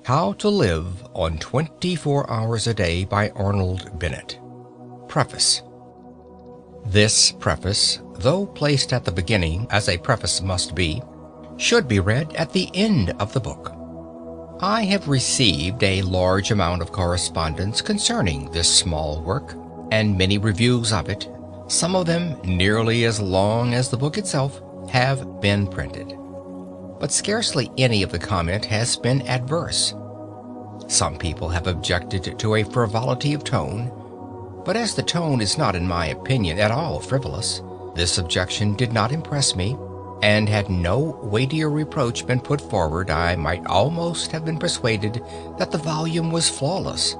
How to Live on 24 Hours a Day by Arnold Bennett. Preface. This preface, though placed at the beginning, as a preface must be, should be read at the end of the book. I have received a large amount of correspondence concerning this small work, and many reviews of it, some of them nearly as long as the book itself, have been printed. But scarcely any of the comment has been adverse. Some people have objected to a frivolity of tone, but as the tone is not, in my opinion, at all frivolous, this objection did not impress me, and had no weightier reproach been put forward, I might almost have been persuaded that the volume was flawless.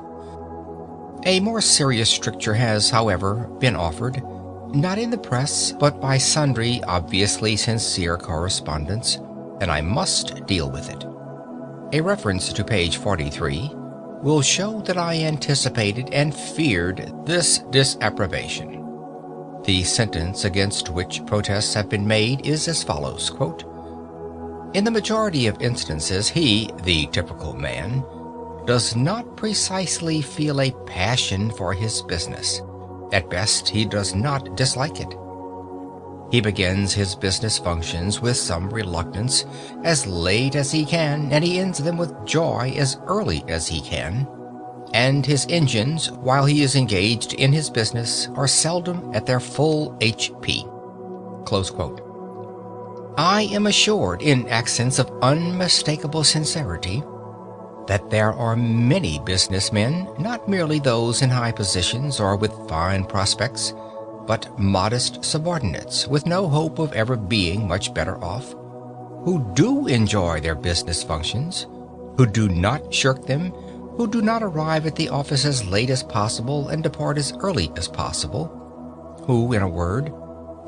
A more serious stricture has, however, been offered, not in the press, but by sundry obviously sincere correspondents, and I must deal with it. A reference to page 43 will show that I anticipated and feared this disapprobation. The sentence against which protests have been made is as follows, quote, "In the majority of instances he, the typical man, does not precisely feel a passion for his business. At best, he does not dislike it. He begins his business functions with some reluctance as late as he can, and he ends them with joy as early as he can. And his engines, while he is engaged in his business, are seldom at their full HP." Close quote. I am assured, in accents of unmistakable sincerity, that there are many businessmen, not merely those in high positions or with fine prospects, but modest subordinates with no hope of ever being much better off, who do enjoy their business functions, who do not shirk them, who do not arrive at the office as late as possible and depart as early as possible, who, in a word,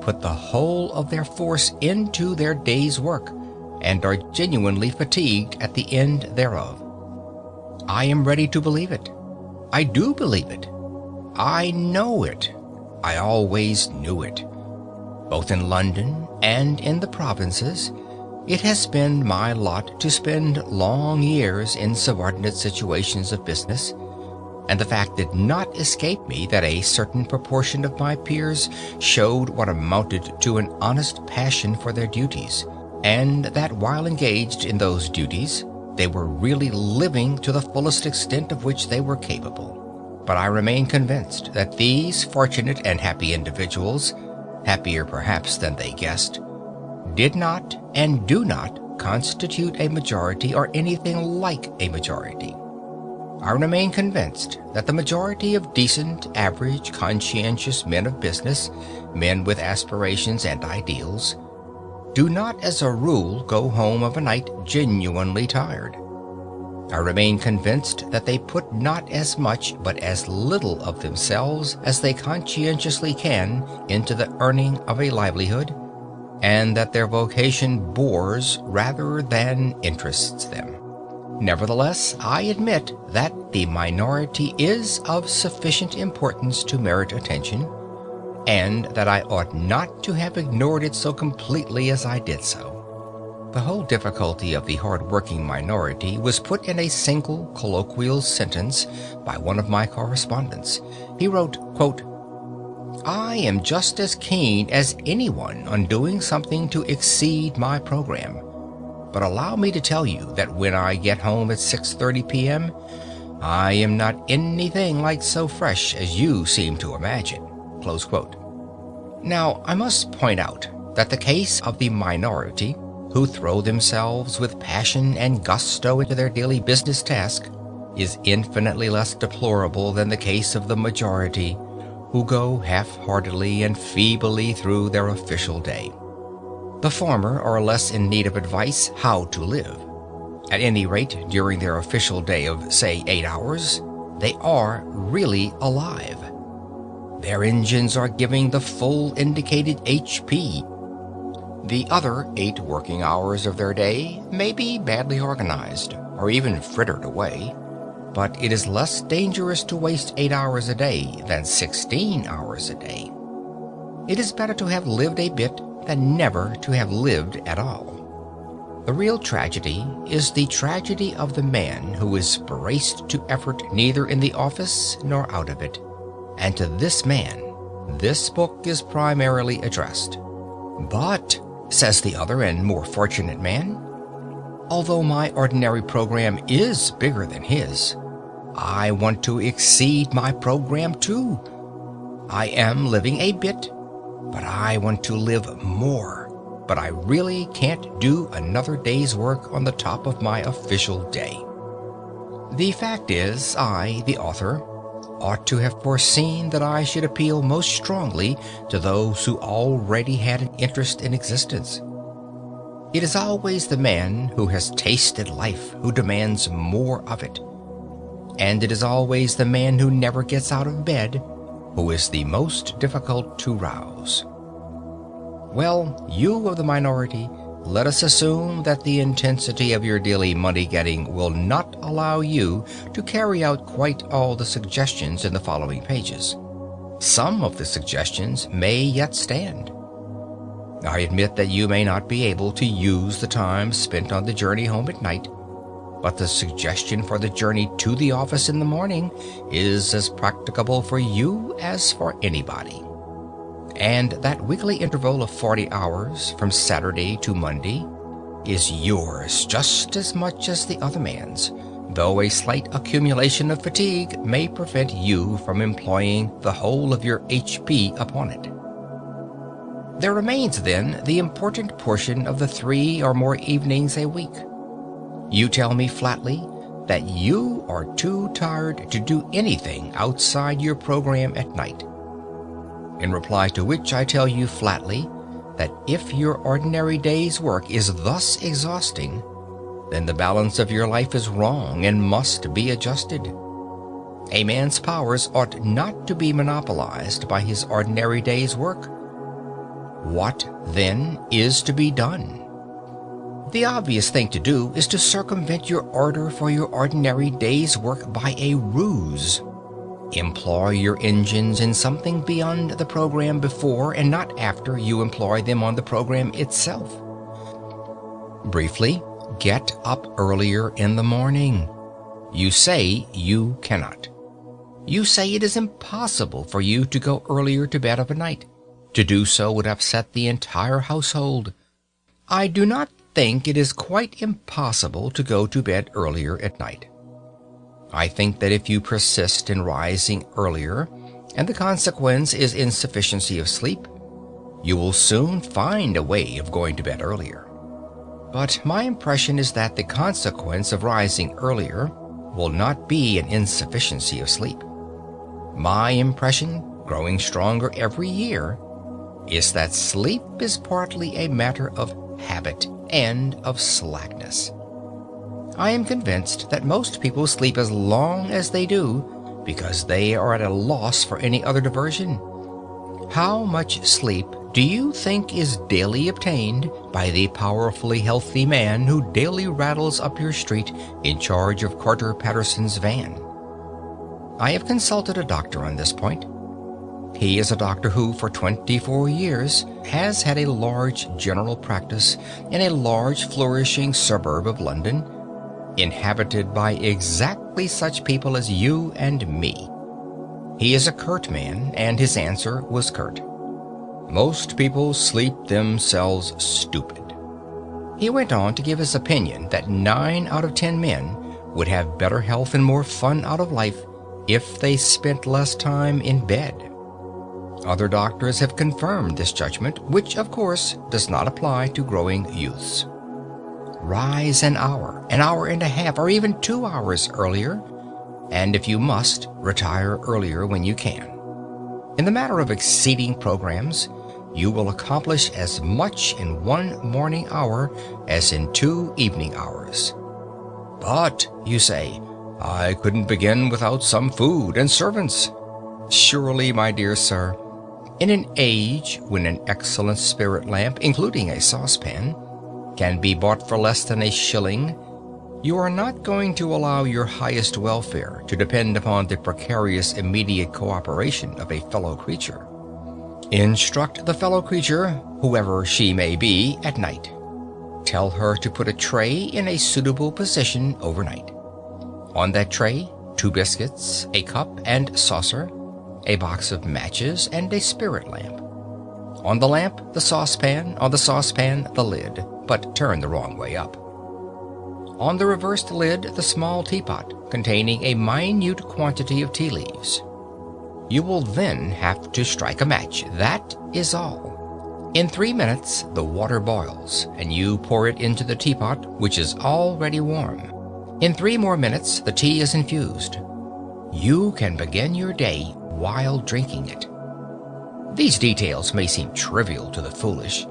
put the whole of their force into their day's work, and are genuinely fatigued at the end thereof. I am ready to believe it. I do believe it. I know it. I always knew it. Both in London and in the provinces, it has been my lot to spend long years in subordinate situations of business, and the fact did not escape me that a certain proportion of my peers showed what amounted to an honest passion for their duties, and that while engaged in those duties, they were really living to the fullest extent of which they were capable. But I remain convinced that these fortunate and happy individuals, happier perhaps than they guessed, did not and do not constitute a majority or anything like a majority. I remain convinced that the majority of decent, average, conscientious men of business, men with aspirations and ideals, do not as a rule go home of a night genuinely tired. I remain convinced that they put not as much but as little of themselves as they conscientiously can into the earning of a livelihood, and that their vocation bores rather than interests them. Nevertheless, I admit that the minority is of sufficient importance to merit attention, and that I ought not to have ignored it so completely as I did so. The whole difficulty of the hard-working minority was put in a single colloquial sentence by one of my correspondents. He wrote, quote, "I am just as keen as anyone on doing something to exceed my program, but allow me to tell you that when I get home at 6:30 p.m., I am not anything like so fresh as you seem to imagine." Close quote. Now, I must point out that the case of the minority, who throw themselves with passion and gusto into their daily business task, is infinitely less deplorable than the case of the majority, who go half-heartedly and feebly through their official day. The former are less in need of advice how to live. At any rate, during their official day of, say, 8 hours, they are really alive. Their engines are giving the full indicated HP. The other 8 working hours of their day may be badly organized, or even frittered away, but it is less dangerous to waste 8 hours a day than 16 hours a day. It is better to have lived a bit than never to have lived at all. The real tragedy is the tragedy of the man who is braced to effort neither in the office nor out of it, and to this man this book is primarily addressed. "But," says the other and more fortunate man, "although my ordinary program is bigger than his, I want to exceed my program too. I am living a bit, but I want to live more. But I really can't do another day's work on the top of my official day." The fact is, I, the author, ought to have foreseen that I should appeal most strongly to those who already had an interest in existence. It is always the man who has tasted life who demands more of it. And it is always the man who never gets out of bed who is the most difficult to rouse. Well, you of the minority, let us assume that the intensity of your daily money-getting will not allow you to carry out quite all the suggestions in the following pages. Some of the suggestions may yet stand. I admit that you may not be able to use the time spent on the journey home at night, but the suggestion for the journey to the office in the morning is as practicable for you as for anybody. And that weekly interval of 40 hours from Saturday to Monday is yours just as much as the other man's, though a slight accumulation of fatigue may prevent you from employing the whole of your HP upon it. There remains then the important portion of the 3 or more evenings a week. You tell me flatly that you are too tired to do anything outside your program at night. In reply to which I tell you flatly that if your ordinary day's work is thus exhausting, then the balance of your life is wrong and must be adjusted. A man's powers ought not to be monopolized by his ordinary day's work. What, then, is to be done? The obvious thing to do is to circumvent your order for your ordinary day's work by a ruse. Employ your engines in something beyond the program before and not after you employ them on the program itself. Briefly, get up earlier in the morning. You say you cannot. You say it is impossible for you to go earlier to bed of a night. To do so would upset the entire household. I do not think it is quite impossible to go to bed earlier at night. I think that if you persist in rising earlier, and the consequence is insufficiency of sleep, you will soon find a way of going to bed earlier. But my impression is that the consequence of rising earlier will not be an insufficiency of sleep. My impression, growing stronger every year, is that sleep is partly a matter of habit and of slackness. I am convinced that most people sleep as long as they do because they are at a loss for any other diversion. How much sleep do you think is daily obtained by the powerfully healthy man who daily rattles up your street in charge of Carter Patterson's van? I have consulted a doctor on this point. He is a doctor who, for 24 years, has had a large general practice in a large flourishing suburb of London, inhabited by exactly such people as you and me. He is a curt man, and his answer was curt. Most people sleep themselves stupid. He went on to give his opinion that 9 out of 10 men would have better health and more fun out of life if they spent less time in bed. Other doctors have confirmed this judgment, which of course does not apply to growing youths. Rise an hour and a half, or even 2 hours earlier, and if you must, retire earlier when you can. In the matter of exceeding programs, you will accomplish as much in 1 morning hour as in 2 evening hours. But, you say, I couldn't begin without some food and servants. Surely, my dear sir, in an age when an excellent spirit lamp, including a saucepan, can be bought for less than a shilling, you are not going to allow your highest welfare to depend upon the precarious immediate cooperation of a fellow creature. Instruct the fellow creature, whoever she may be, at night. Tell her to put a tray in a suitable position overnight. On that tray, 2 biscuits, a cup and saucer, a box of matches, and a spirit lamp. On the lamp, the saucepan, on the saucepan, the lid, but turned the wrong way up. On the reversed lid, the small teapot containing a minute quantity of tea leaves. You will then have to strike a match, that is all. In 3 minutes, the water boils, and you pour it into the teapot, which is already warm. In 3 more minutes, the tea is infused. You can begin your day while drinking it. These details may seem trivial to the foolish,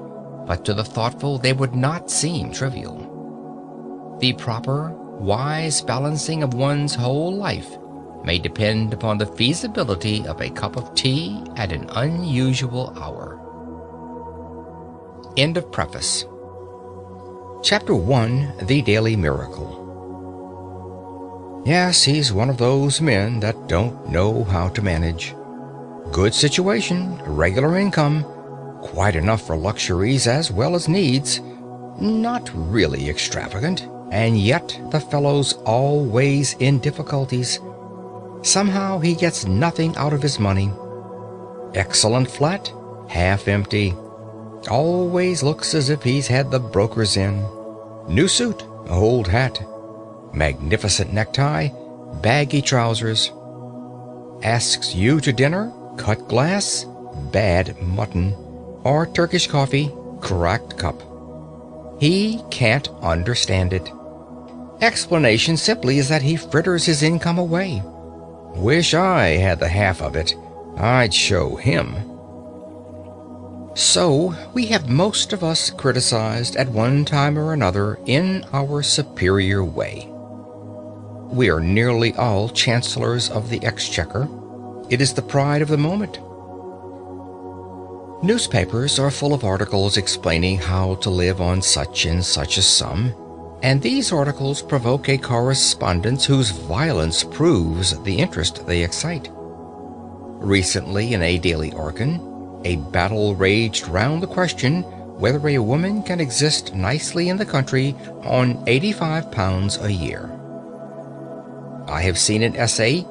but to the thoughtful they would not seem trivial. The proper, wise balancing of one's whole life may depend upon the feasibility of a cup of tea at an unusual hour. End of preface. Chapter 1, The Daily Miracle. Yes, he's one of those men that don't know how to manage. Good situation, regular income, quite enough for luxuries as well as needs. Not really extravagant, and yet the fellow's always in difficulties. Somehow he gets nothing out of his money. Excellent flat, half empty. Always looks as if he's had the brokers in. New suit, old hat. Magnificent necktie, baggy trousers. Asks you to dinner, cut glass, bad mutton, or Turkish coffee, cracked cup. He can't understand it. Explanation simply is that he fritters his income away. Wish I had the half of it. I'd show him. So, we have most of us criticized at one time or another in our superior way. We are nearly all chancellors of the exchequer. It is the pride of the moment. Newspapers are full of articles explaining how to live on such and such a sum, and these articles provoke a correspondence whose violence proves the interest they excite. Recently, in a daily organ, a battle raged round the question whether a woman can exist nicely in the country on £85 a year. I have seen an essay,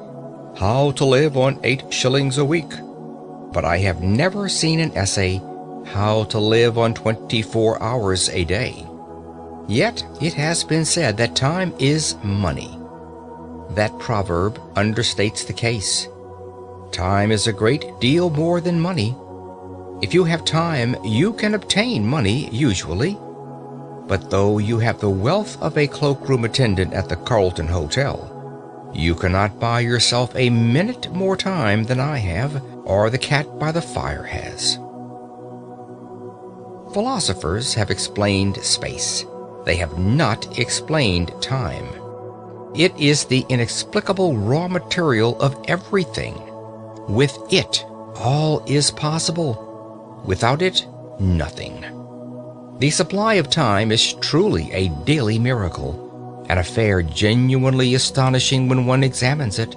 How to Live on 8 shillings a Week, but I have never seen an essay, How to Live on 24 hours a day. Yet it has been said that time is money. That proverb understates the case. Time is a great deal more than money. If you have time, you can obtain money, usually. But though you have the wealth of a cloakroom attendant at the Carlton Hotel, you cannot buy yourself a minute more time than I have, or the cat by the fire has. Philosophers have explained space. They have not explained time. It is the inexplicable raw material of everything. With it, all is possible. Without it, nothing. The supply of time is truly a daily miracle, an affair genuinely astonishing when one examines it.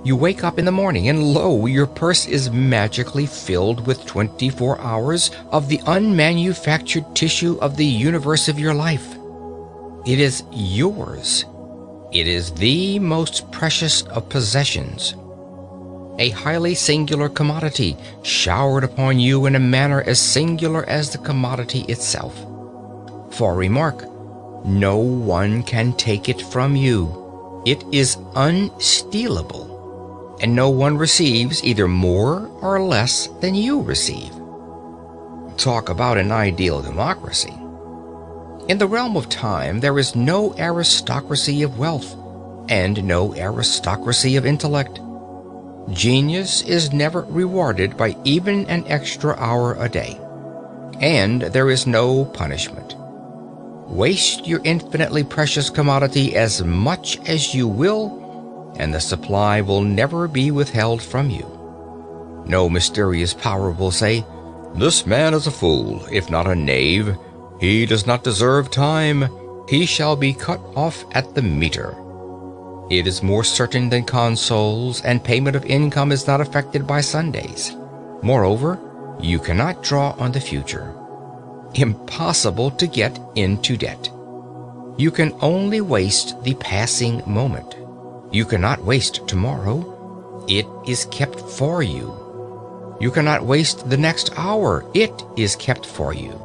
You wake up in the morning and lo, your purse is magically filled with 24 hours of the unmanufactured tissue of the universe of your life. It is yours. It is the most precious of possessions. A highly singular commodity showered upon you in a manner as singular as the commodity itself. For remark, no one can take it from you. It is unstealable, and no one receives either more or less than you receive. Talk about an ideal democracy. In the realm of time, there is no aristocracy of wealth, and no aristocracy of intellect. Genius is never rewarded by even an extra hour a day, and there is no punishment. Waste your infinitely precious commodity as much as you will, and the supply will never be withheld from you. No mysterious power will say, "This man is a fool, if not a knave. He does not deserve time. He shall be cut off at the meter." It is more certain than consols, and payment of income is not affected by Sundays. Moreover, you cannot draw on the future. impossible to get into debt. You can only waste the passing moment. You cannot waste tomorrow. It is kept for you. You cannot waste the next hour. It is kept for you.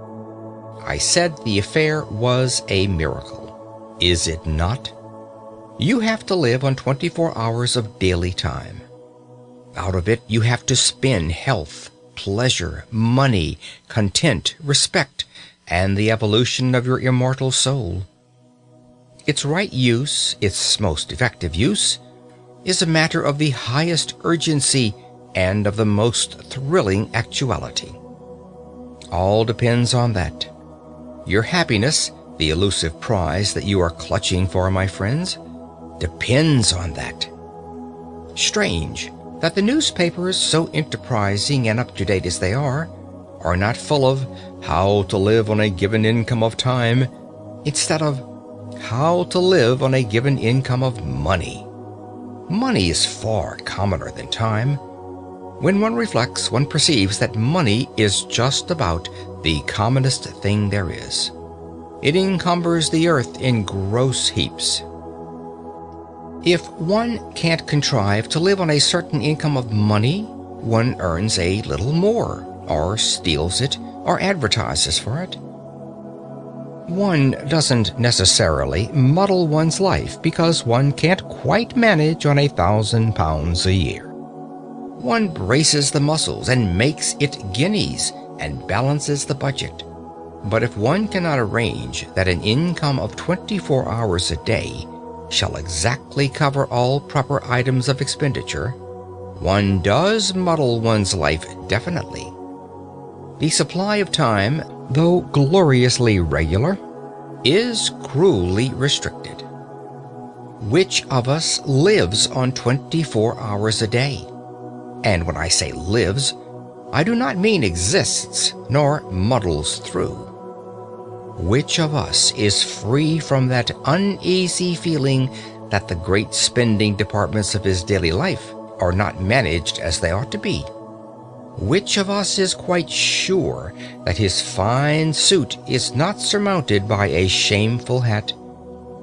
I said the affair was a miracle. Is it not? You have to live on 24 hours of daily time. Out of it, you have to spin health, pleasure, money, content, respect, and the evolution of your immortal soul. Its right use, its most effective use, is a matter of the highest urgency and of the most thrilling actuality. All depends on that. Your happiness, the elusive prize that you are clutching for, my friends, depends on that. Strange that the newspapers, so enterprising and up-to-date as they are not full of how to live on a given income of time instead of how to live on a given income of money. Money is far commoner than time. When one reflects, one perceives that money is just about the commonest thing there is. It encumbers the earth in gross heaps. If one can't contrive to live on a certain income of money, one earns a little more, or steals it, or advertises for it. One doesn't necessarily muddle one's life because one can't quite manage on £1,000 a year. One braces the muscles and makes it guineas and balances the budget. But if one cannot arrange that an income of 24 hours a day shall exactly cover all proper items of expenditure, one does muddle one's life definitely. The supply of time, though gloriously regular, is cruelly restricted. Which of us lives on 24 hours a day? And when I say lives, I do not mean exists, nor muddles through. Which of us is free from that uneasy feeling that the great spending departments of his daily life are not managed as they ought to be? Which of us is quite sure that his fine suit is not surmounted by a shameful hat,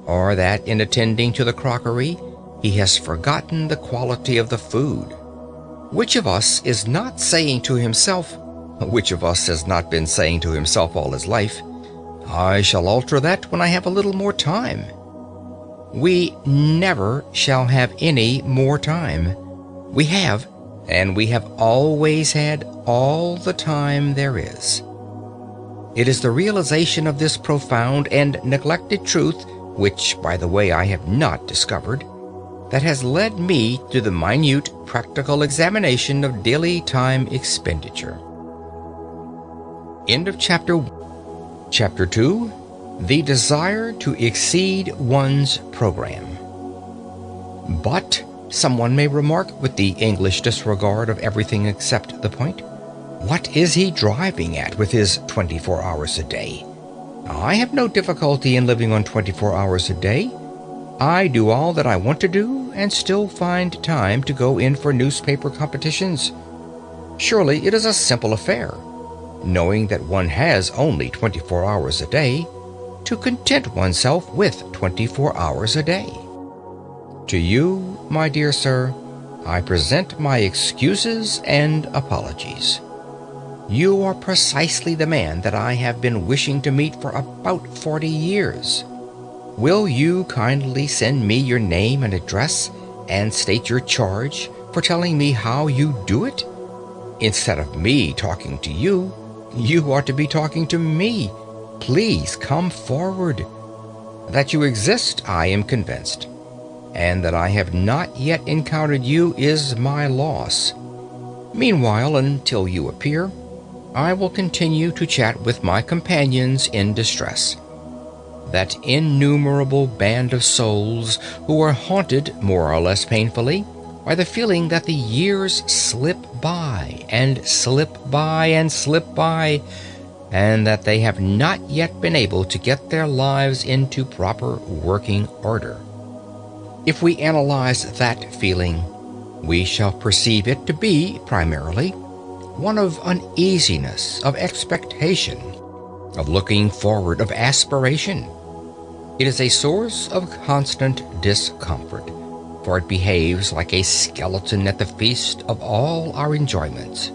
or that in attending to the crockery he has forgotten the quality of the food? Which of us is not saying to himself, which of us has not been saying to himself all his life, I shall alter that when I have a little more time? We never shall have any more time. We have, and we have always had all the time there is. It is the realization of this profound and neglected truth, which, by the way, I have not discovered, that has led me to the minute practical examination of daily time expenditure. End of Chapter 1. Chapter 2. The Desire to Exceed One's Program. But, someone may remark with the English disregard of everything except the point, what is he driving at with his 24 hours a day? I have no difficulty in living on 24 hours a day. I do all that I want to do and still find time to go in for newspaper competitions. Surely it is a simple affair, knowing that one has only 24 hours a day, to content oneself with 24 hours a day. To you, my dear sir, I present my excuses and apologies. You are precisely the man that I have been wishing to meet for about 40 years. Will you kindly send me your name and address and state your charge for telling me how you do it? Instead of me talking to you, you ought to be talking to me. Please come forward. That you exist, I am convinced, and that I have not yet encountered you is my loss. Meanwhile, until you appear, I will continue to chat with my companions in distress, that innumerable band of souls who are haunted, more or less painfully, by the feeling that the years slip by and slip by and slip by, and that they have not yet been able to get their lives into proper working order. If we analyze that feeling, we shall perceive it to be, primarily, one of uneasiness, of expectation, of looking forward, of aspiration. It is a source of constant discomfort, for it behaves like a skeleton at the feast of all our enjoyments.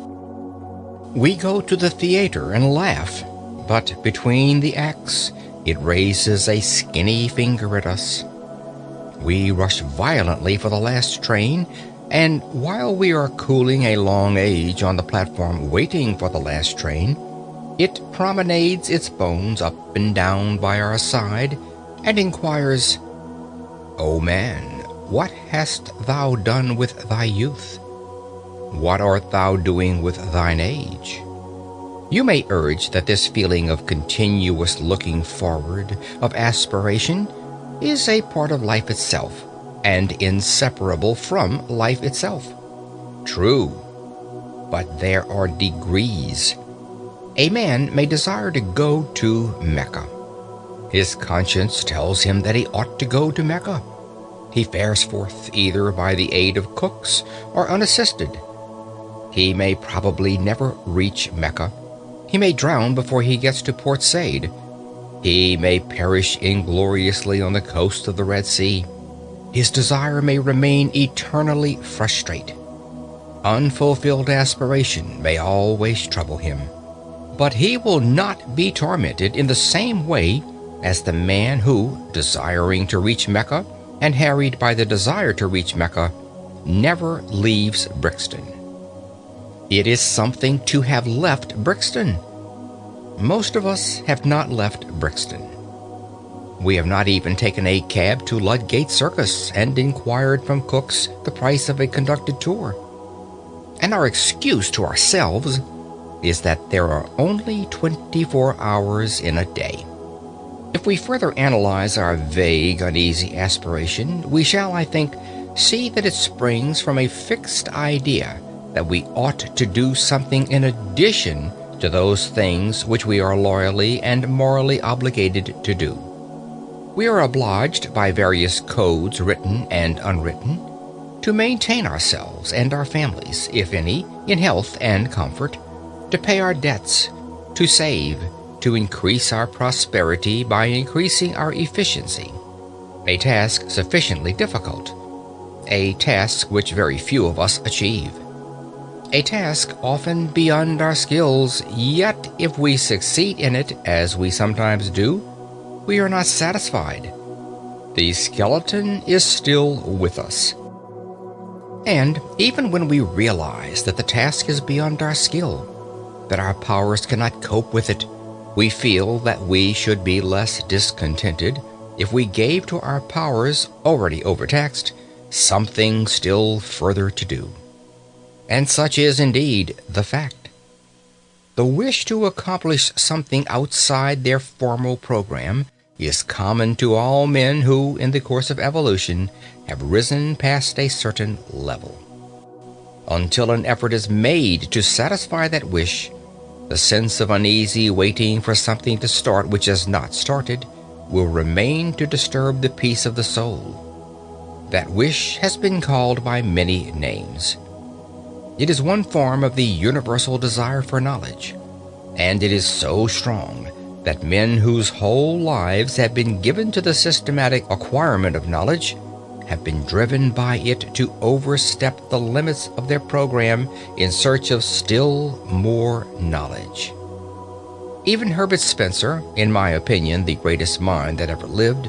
We go to the theater and laugh, but between the acts, it raises a skinny finger at us. We rush violently for the last train, and while we are cooling a long age on the platform waiting for the last train, it promenades its bones up and down by our side and inquires, "O man, what hast thou done with thy youth? What art thou doing with thine age?" You may urge that this feeling of continuous looking forward, of aspiration, is a part of life itself, and inseparable from life itself. True, but there are degrees. A man may desire to go to Mecca. His conscience tells him that he ought to go to Mecca. He fares forth either by the aid of cooks or unassisted. He may probably never reach Mecca. He may drown before he gets to Port Said. He may perish ingloriously on the coast of the Red Sea. His desire may remain eternally frustrate. Unfulfilled aspiration may always trouble him. But he will not be tormented in the same way as the man who, desiring to reach Mecca and harried by the desire to reach Mecca, never leaves Brixton. It is something to have left Brixton. Most of us have not left Brixton. We have not even taken a cab to Ludgate Circus and inquired from cooks the price of a conducted tour. And our excuse to ourselves is that there are only 24 hours in a day. If we further analyze our vague, uneasy aspiration, we shall, I think, see that it springs from a fixed idea that we ought to do something in addition to those things which we are loyally and morally obligated to do. We are obliged by various codes, written and unwritten, to maintain ourselves and our families, if any, in health and comfort, to pay our debts, to save, to increase our prosperity by increasing our efficiency. A task sufficiently difficult, a task which very few of us achieve, a task often beyond our skills, yet if we succeed in it, as we sometimes do, we are not satisfied. The skeleton is still with us. And even when we realize that the task is beyond our skill, that our powers cannot cope with it, we feel that we should be less discontented if we gave to our powers, already overtaxed, something still further to do. And such is indeed the fact. The wish to accomplish something outside their formal program is common to all men who, in the course of evolution, have risen past a certain level. Until an effort is made to satisfy that wish, the sense of uneasy waiting for something to start which has not started will remain to disturb the peace of the soul. That wish has been called by many names. It is one form of the universal desire for knowledge, and it is so strong that men whose whole lives have been given to the systematic acquirement of knowledge have been driven by it to overstep the limits of their program in search of still more knowledge. Even Herbert Spencer, in my opinion the greatest mind that ever lived,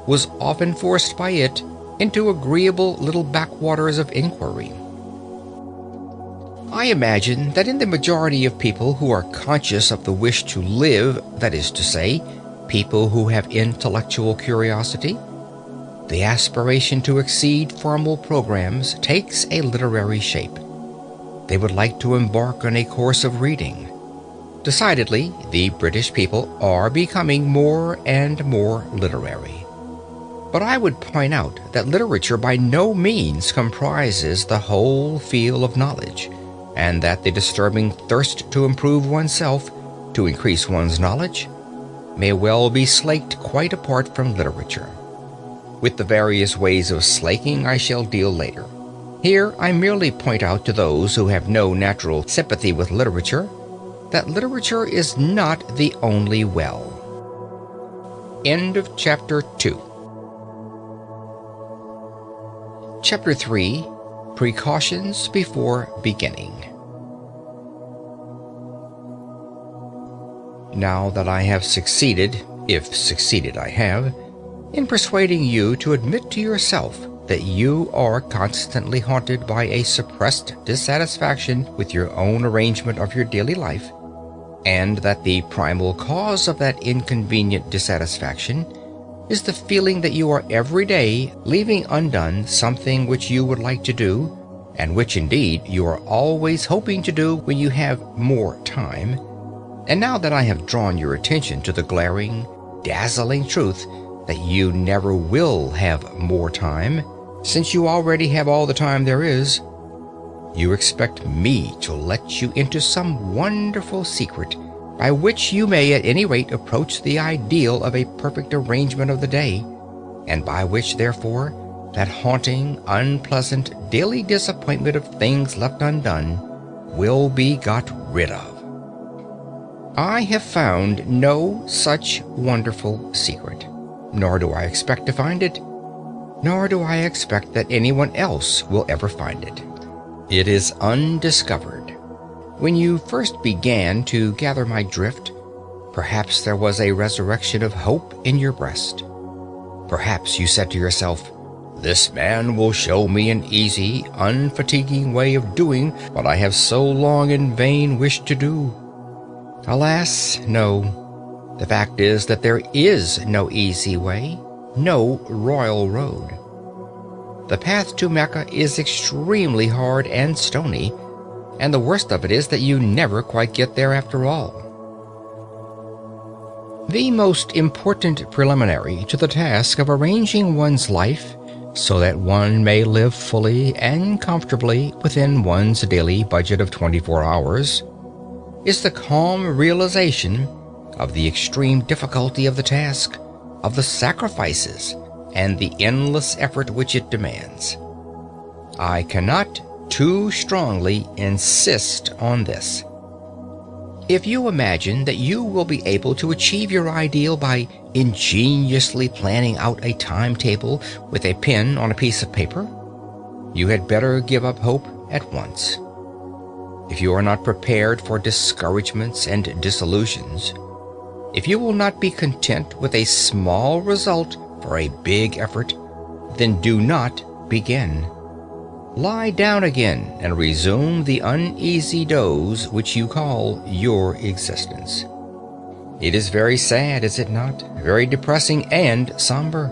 was often forced by it into agreeable little backwaters of inquiry. I imagine that in the majority of people who are conscious of the wish to live, that is to say, people who have intellectual curiosity, the aspiration to exceed formal programs takes a literary shape. They would like to embark on a course of reading. Decidedly, the British people are becoming more and more literary. But I would point out that literature by no means comprises the whole field of knowledge, and that the disturbing thirst to improve oneself, to increase one's knowledge, may well be slaked quite apart from literature. With the various ways of slaking I shall deal later. Here I merely point out to those who have no natural sympathy with literature that literature is not the only well. End of Chapter 2. Chapter 3. Precautions Before Beginning. Now that I have succeeded, if succeeded I have, in persuading you to admit to yourself that you are constantly haunted by a suppressed dissatisfaction with your own arrangement of your daily life, and that the primal cause of that inconvenient dissatisfaction is the feeling that you are every day leaving undone something which you would like to do, and which indeed you are always hoping to do when you have more time. And now that I have drawn your attention to the glaring, dazzling truth that you never will have more time, since you already have all the time there is, you expect me to let you into some wonderful secret by which you may at any rate approach the ideal of a perfect arrangement of the day, and by which, therefore, that haunting, unpleasant, daily disappointment of things left undone will be got rid of. I have found no such wonderful secret, nor do I expect to find it, nor do I expect that anyone else will ever find it. It is undiscovered. When you first began to gather my drift, perhaps there was a resurrection of hope in your breast. Perhaps you said to yourself, "This man will show me an easy, unfatiguing way of doing what I have so long in vain wished to do." Alas, no. The fact is that there is no easy way, no royal road. The path to Mecca is extremely hard and stony, and the worst of it is that you never quite get there after all. The most important preliminary to the task of arranging one's life so that one may live fully and comfortably within one's daily budget of 24 hours is the calm realization of the extreme difficulty of the task, of the sacrifices, and the endless effort which it demands. I cannot too strongly insist on this. If you imagine that you will be able to achieve your ideal by ingeniously planning out a timetable with a pen on a piece of paper, you had better give up hope at once. If you are not prepared for discouragements and disillusions, if you will not be content with a small result for a big effort, then do not begin. Lie down again and resume the uneasy doze which you call your existence. It is very sad, is it not? Very depressing and somber.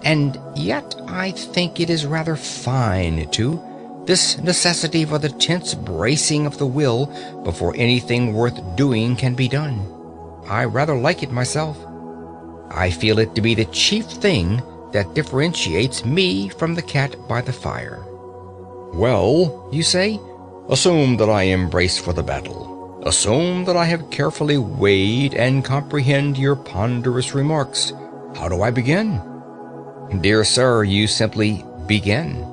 And yet I think it is rather fine, too, this necessity for the tense bracing of the will before anything worth doing can be done. I rather like it myself. I feel it to be the chief thing that differentiates me from the cat by the fire. Well, you say, assume that I am braced for the battle. Assume that I have carefully weighed and comprehend your ponderous remarks. How do I begin? Dear sir, you simply begin.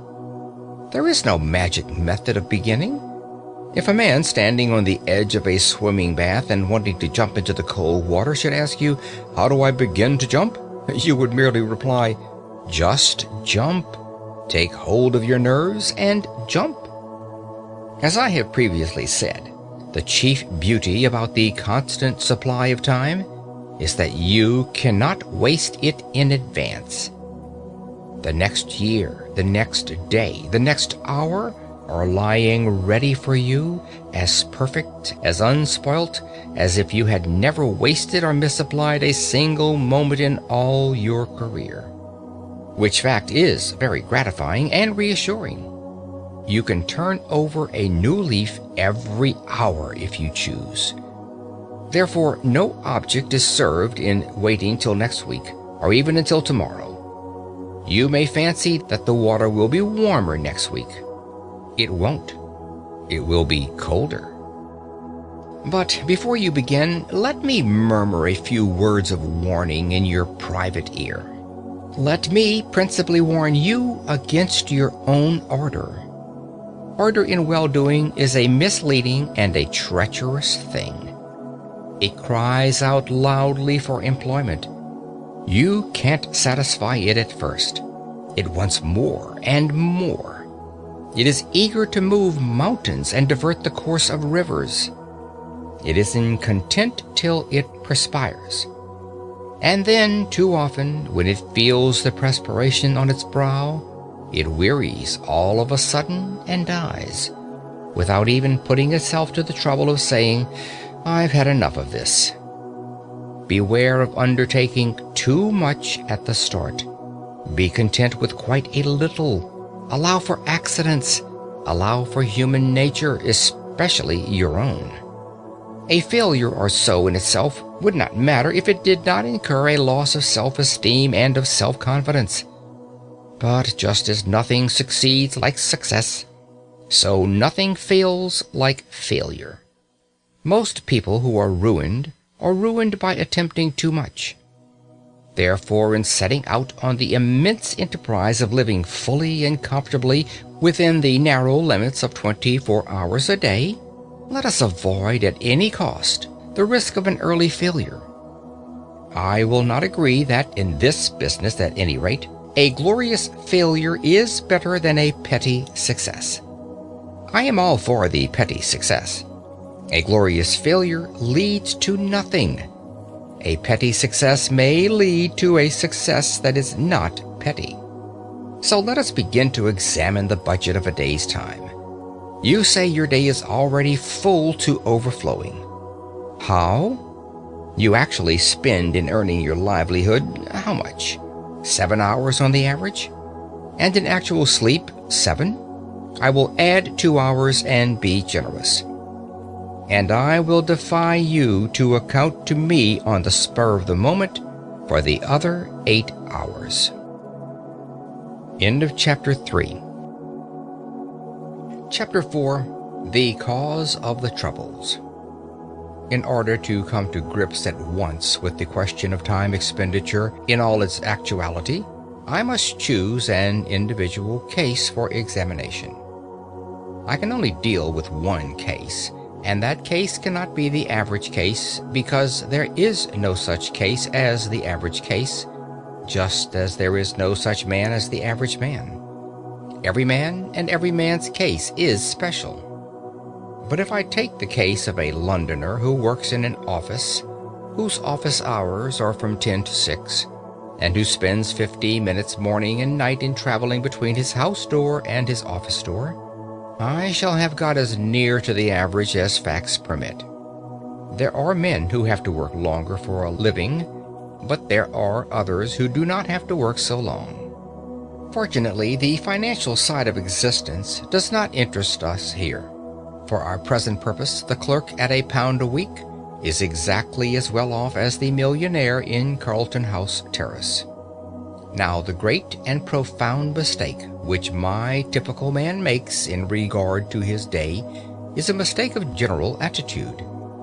There is no magic method of beginning. If a man standing on the edge of a swimming bath and wanting to jump into the cold water should ask you, "How do I begin to jump?" you would merely reply, "Just jump. Take hold of your nerves and jump." As I have previously said, the chief beauty about the constant supply of time is that you cannot waste it in advance. The next year, the next day, the next hour are lying ready for you, as perfect, as unspoilt, as if you had never wasted or misapplied a single moment in all your career. Which fact is very gratifying and reassuring. You can turn over a new leaf every hour if you choose. Therefore, no object is served in waiting till next week, or even until tomorrow. You may fancy that the water will be warmer next week. It won't. It will be colder. But before you begin, let me murmur a few words of warning in your private ear. Let me principally warn you against your own ardor. Order in well-doing is a misleading and a treacherous thing. It cries out loudly for employment. You can't satisfy it at first. It wants more and more. It is eager to move mountains and divert the course of rivers. It isn't content till it perspires. And then, too often, when it feels the perspiration on its brow, it wearies all of a sudden and dies, without even putting itself to the trouble of saying, "I've had enough of this." Beware of undertaking too much at the start. Be content with quite a little. Allow for accidents. Allow for human nature, especially your own. A failure or so in itself would not matter if it did not incur a loss of self-esteem and of self-confidence. But just as nothing succeeds like success, so nothing fails like failure. Most people who are ruined by attempting too much. Therefore, in setting out on the immense enterprise of living fully and comfortably within the narrow limits of 24 hours a day, let us avoid at any cost the risk of an early failure. I will not agree that, in this business at any rate, a glorious failure is better than a petty success. I am all for the petty success. A glorious failure leads to nothing. A petty success may lead to a success that is not petty. So let us begin to examine the budget of a day's time. You say your day is already full to overflowing. How? You actually spend in earning your livelihood how much? 7 hours on the average? And in actual sleep, 7? I will add 2 hours and be generous. And I will defy you to account to me on the spur of the moment for the other 8 hours. End of Chapter 3. Chapter 4. The Cause of the Troubles. In order to come to grips at once with the question of time expenditure in all its actuality, I must choose an individual case for examination. I can only deal with one case, and that case cannot be the average case, because there is no such case as the average case, just as there is no such man as the average man. Every man and every man's case is special. But if I take the case of a Londoner who works in an office, whose office hours are from 10 to 6, and who spends 15 minutes morning and night in traveling between his house door and his office door, I shall have got as near to the average as facts permit. There are men who have to work longer for a living, but there are others who do not have to work so long. Fortunately, the financial side of existence does not interest us here. For our present purpose, the clerk at £1 a week is exactly as well off as the millionaire in Carlton House Terrace. Now, the great and profound mistake which my typical man makes in regard to his day is a mistake of general attitude,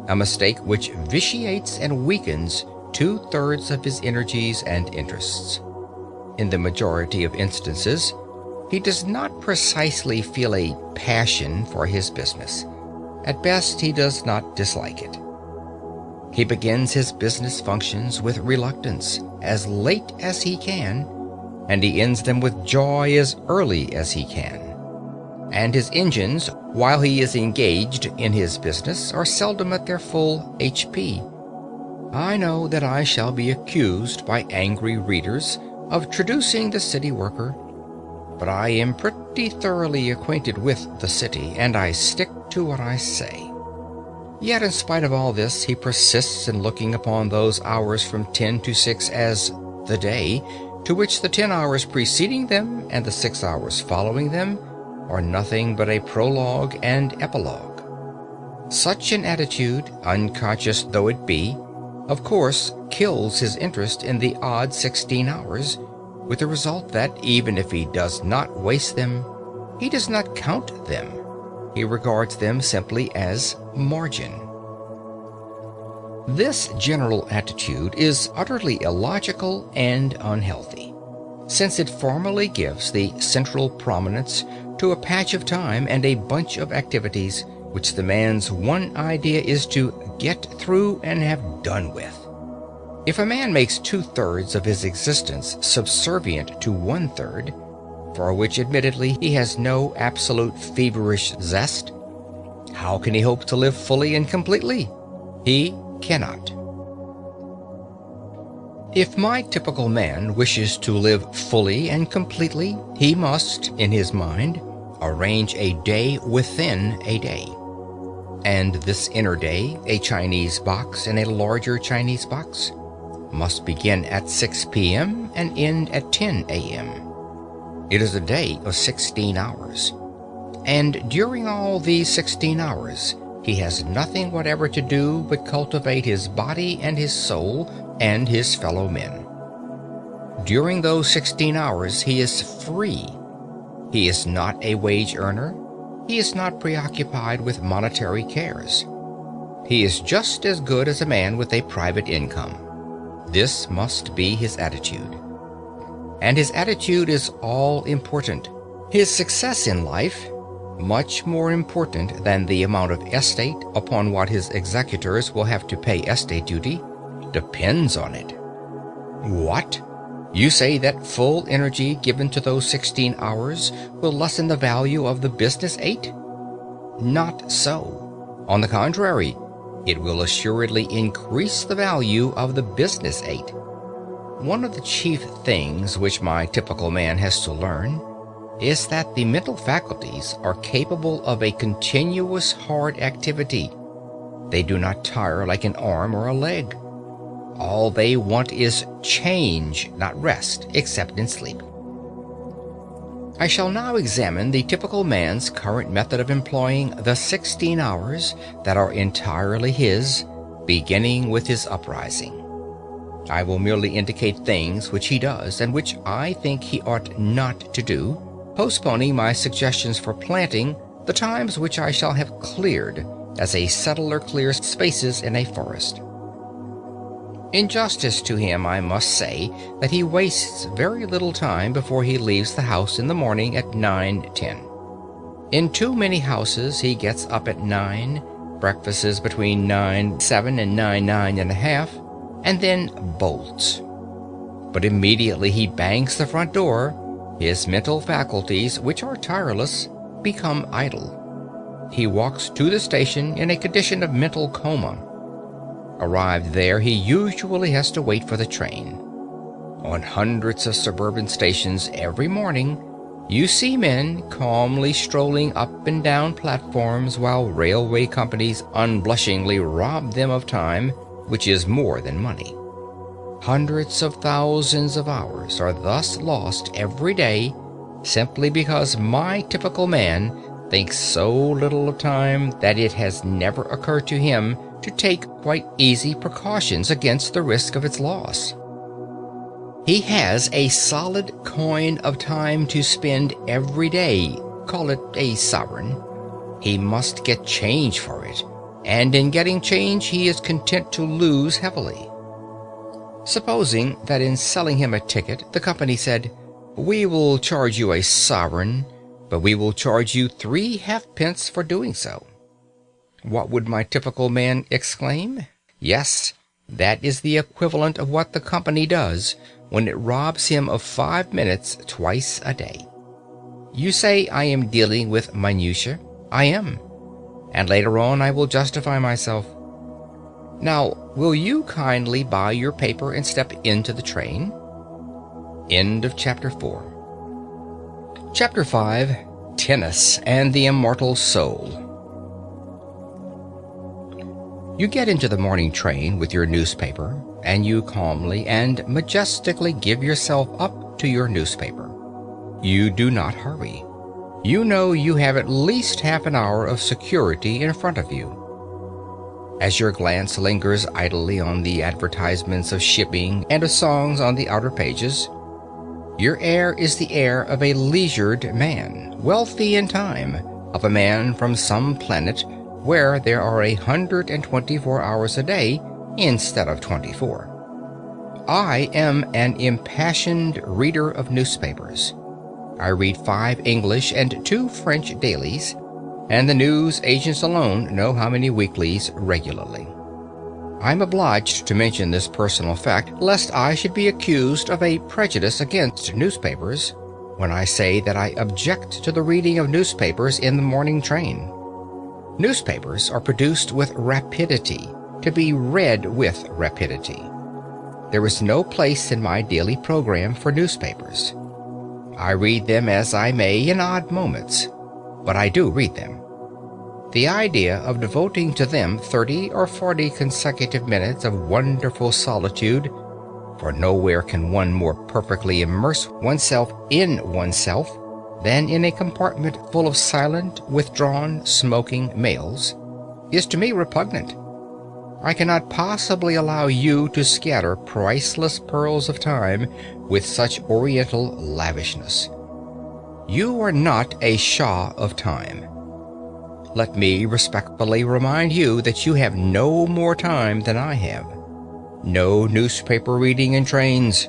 a mistake which vitiates and weakens 2/3 of his energies and interests. In the majority of instances, he does not precisely feel a passion for his business. At best, he does not dislike it. He begins his business functions with reluctance as late as he can, and he ends them with joy as early as he can. And his engines, while he is engaged in his business, are seldom at their full HP. I know that I shall be accused by angry readers of traducing the city worker, but I am pretty thoroughly acquainted with the city, and I stick to what I say. Yet in spite of all this, he persists in looking upon those hours from 10 to 6 as the day, to which the 10 hours preceding them and the 6 hours following them are nothing but a prologue and epilogue. Such an attitude, unconscious though it be, of course kills his interest in the odd 16 hours, with the result that even if he does not waste them, he does not count them. He regards them simply as margin. This general attitude is utterly illogical and unhealthy, since it formally gives the central prominence to a patch of time and a bunch of activities which the man's one idea is to get through and have done with. If a man makes 2/3 of his existence subservient to 1/3, for which admittedly he has no absolute feverish zest, how can he hope to live fully and completely? He cannot. If my typical man wishes to live fully and completely, he must, in his mind, arrange a day within a day. And this inner day, a Chinese box in a larger Chinese box, must begin at 6 p.m. and end at 10 a.m. It is a day of 16 hours. And during all these 16 hours, he has nothing whatever to do but cultivate his body and his soul and his fellow men. During those 16 hours, he is free. He is not a wage earner. He is not preoccupied with monetary cares. He is just as good as a man with a private income. This must be his attitude. And his attitude is all important. His success in life, much more important than the amount of estate upon what his executors will have to pay estate duty, depends on it. What? You say that full energy given to those 16 hours will lessen the value of the business 8? Not so. On the contrary, it will assuredly increase the value of the business 8. One of the chief things which my typical man has to learn is that the mental faculties are capable of a continuous hard activity. They do not tire like an arm or a leg. All they want is change, not rest, except in sleep. I shall now examine the typical man's current method of employing the 16 hours that are entirely his, beginning with his uprising. I will merely indicate things which he does and which I think he ought not to do, postponing my suggestions for planting the times which I shall have cleared, as a settler clears spaces in a forest. In justice to him, I must say that he wastes very little time before he leaves the house in the morning at 9:10. In too many houses he gets up at 9, breakfasts between 9:07 and 9:30, and then bolts. But immediately he bangs the front door, his mental faculties, which are tireless, become idle. He walks to the station in a condition of mental coma. Arrived there, he usually has to wait for the train. On hundreds of suburban stations every morning, you see men calmly strolling up and down platforms while railway companies unblushingly rob them of time, which is more than money. Hundreds of thousands of hours are thus lost every day simply because my typical man thinks so little of time that it has never occurred to him to take quite easy precautions against the risk of its loss. He has a solid coin of time to spend every day, call it a sovereign. He must get change for it, and in getting change he is content to lose heavily. Supposing that in selling him a ticket the company said, "We will charge you a sovereign, but we will charge you 3 halfpence for doing so." What would my typical man exclaim? Yes, that is the equivalent of what the company does when it robs him of 5 minutes twice a day. You say I am dealing with minutiae. I am. And later on I will justify myself. Now, will you kindly buy your paper and step into the train? End of Chapter 4. Chapter 5, Tennis and the Immortal Soul. You get into the morning train with your newspaper, and you calmly and majestically give yourself up to your newspaper. You do not hurry. You know you have at least half an hour of security in front of you. As your glance lingers idly on the advertisements of shipping and of songs on the outer pages, your air is the air of a leisured man, wealthy in time, of a man from some planet where there are 124 hours a day instead of 24. I am an impassioned reader of newspapers. I read 5 English and 2 French dailies, and the news agents alone know how many weeklies regularly. I'm obliged to mention this personal fact lest I should be accused of a prejudice against newspapers when I say that I object to the reading of newspapers in the morning train. Newspapers are produced with rapidity, to be read with rapidity. There is no place in my daily program for newspapers. I read them as I may in odd moments, but I do read them. The idea of devoting to them 30 or 40 consecutive minutes of wonderful solitude, for nowhere can one more perfectly immerse oneself in oneself than in a compartment full of silent, withdrawn, smoking males, is to me repugnant. I cannot possibly allow you to scatter priceless pearls of time with such oriental lavishness. You are not a Shah of time. Let me respectfully remind you that you have no more time than I have. No newspaper reading in trains.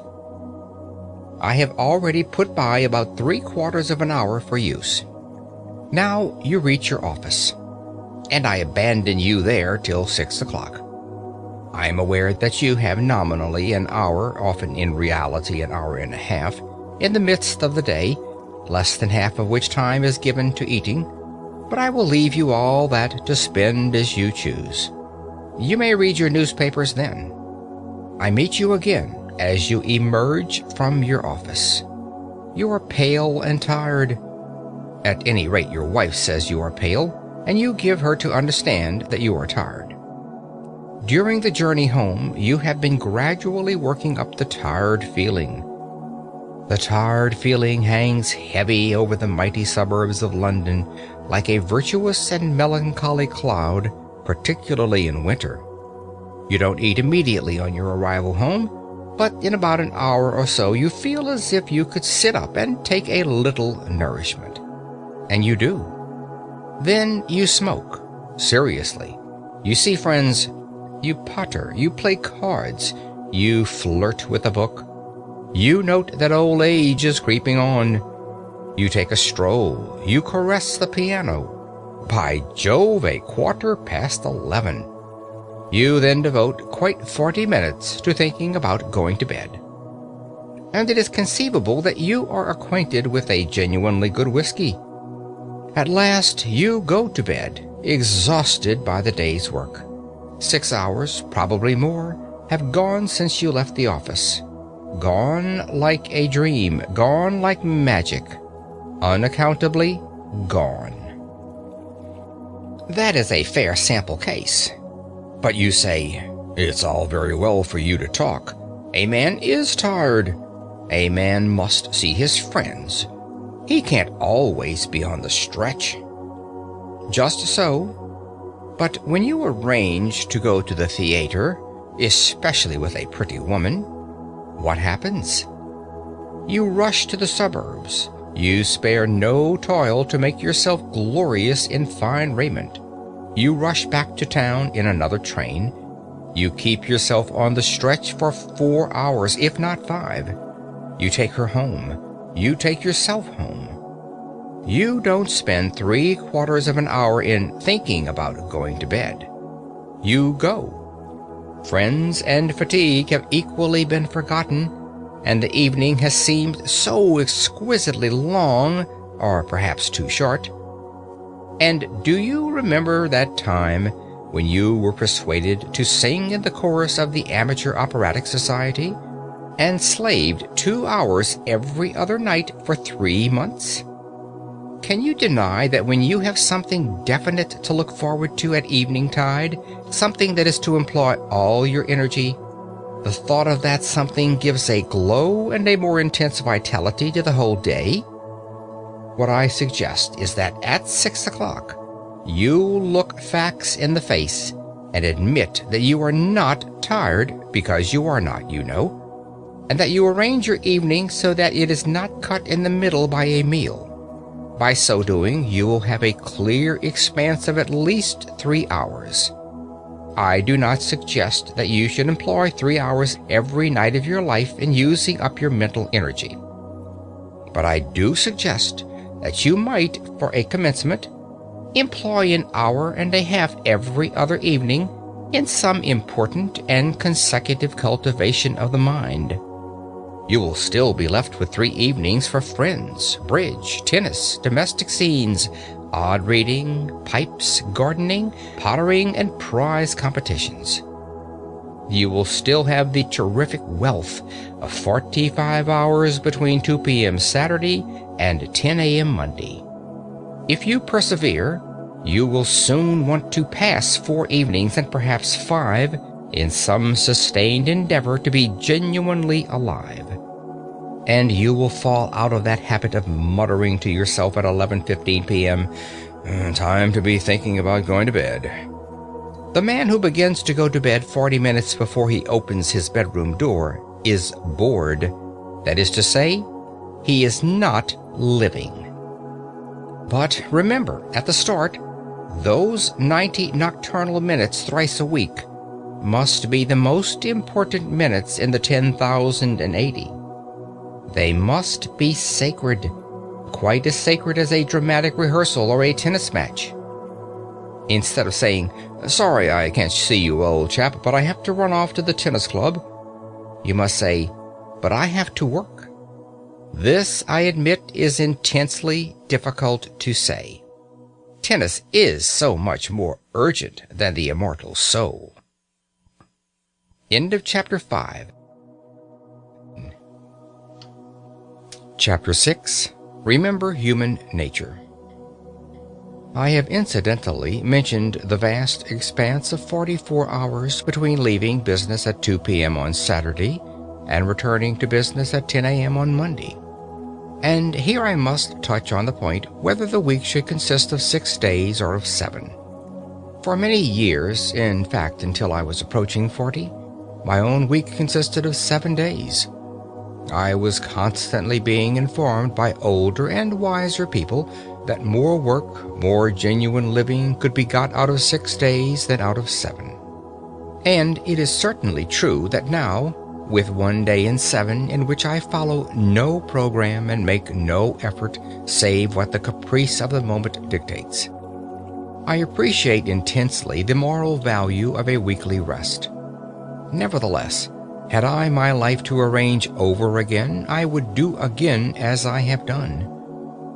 I have already put by about 3/4 of an hour for use. Now you reach your office, and I abandon you there till 6 o'clock. I am aware that you have nominally an hour, often in reality an hour and a half, in the midst of the day, less than half of which time is given to eating, but I will leave you all that to spend as you choose. You may read your newspapers then. I meet you again as you emerge from your office. You are pale and tired. At any rate, your wife says you are pale, and you give her to understand that you are tired. During the journey home, you have been gradually working up the tired feeling. The tired feeling hangs heavy over the mighty suburbs of London like a virtuous and melancholy cloud, particularly in winter. You don't eat immediately on your arrival home, but in about an hour or so you feel as if you could sit up and take a little nourishment. And you do. Then you smoke, seriously. You see friends. You potter, you play cards, you flirt with a book. You note that old age is creeping on. You take a stroll, you caress the piano. By Jove, 11:15. You then devote quite 40 minutes to thinking about going to bed. And it is conceivable that you are acquainted with a genuinely good whiskey. At last you go to bed, exhausted by the day's work. 6 hours, probably more, have gone since you left the office. Gone like a dream, gone like magic, unaccountably gone. That is a fair sample case. But you say, it's all very well for you to talk. A man is tired. A man must see his friends. He can't always be on the stretch. Just so. But when you arrange to go to the theater, especially with a pretty woman, what happens? You rush to the suburbs. You spare no toil to make yourself glorious in fine raiment. You rush back to town in another train. You keep yourself on the stretch for 4 hours, if not 5. You take her home. You take yourself home. You don't spend 3/4 of an hour in thinking about going to bed. You go. Friends and fatigue have equally been forgotten, and the evening has seemed so exquisitely long, or perhaps too short. And do you remember that time when you were persuaded to sing in the chorus of the Amateur Operatic Society, and slaved 2 hours every other night for 3 months? Can you deny that when you have something definite to look forward to at evening tide, something that is to employ all your energy, the thought of that something gives a glow and a more intense vitality to the whole day? What I suggest is that at 6 o'clock you look facts in the face and admit that you are not tired, because you are not, you know, and that you arrange your evening so that it is not cut in the middle by a meal. By so doing, you will have a clear expanse of at least 3 hours. I do not suggest that you should employ 3 hours every night of your life in using up your mental energy. But I do suggest that you might, for a commencement, employ an hour and a half every other evening in some important and consecutive cultivation of the mind. You will still be left with 3 evenings for friends, bridge, tennis, domestic scenes, odd reading, pipes, gardening, pottering, and prize competitions. You will still have the terrific wealth of 45 hours between 2 p.m. Saturday and 10 a.m. Monday. If you persevere, you will soon want to pass 4 evenings and perhaps 5 in some sustained endeavor to be genuinely alive. And you will fall out of that habit of muttering to yourself at 11:15 p.m., "Time to be thinking about going to bed." The man who begins to go to bed 40 minutes before he opens his bedroom door is bored. That is to say, he is not living. But remember, at the start, those 90 nocturnal minutes thrice a week must be the most important minutes in the 10,080. They must be sacred, quite as sacred as a dramatic rehearsal or a tennis match. Instead of saying, "Sorry I can't see you, old chap, but I have to run off to the tennis club," you must say, "But I have to work." This, I admit, is intensely difficult to say. Tennis is so much more urgent than the immortal soul. End of Chapter 5. Chapter 6. Remember Human Nature. I have incidentally mentioned the vast expanse of 44 hours between leaving business at 2 p.m. on Saturday and returning to business at 10 a.m. on Monday. And here I must touch on the point whether the week should consist of 6 days or of 7. For many years, in fact until I was approaching 40, my own week consisted of 7 days. I was constantly being informed by older and wiser people that more work, more genuine living could be got out of 6 days than out of 7. And it is certainly true that now, with 1 day in 7 in which I follow no program and make no effort save what the caprice of the moment dictates, I appreciate intensely the moral value of a weekly rest. Nevertheless, had I my life to arrange over again, I would do again as I have done.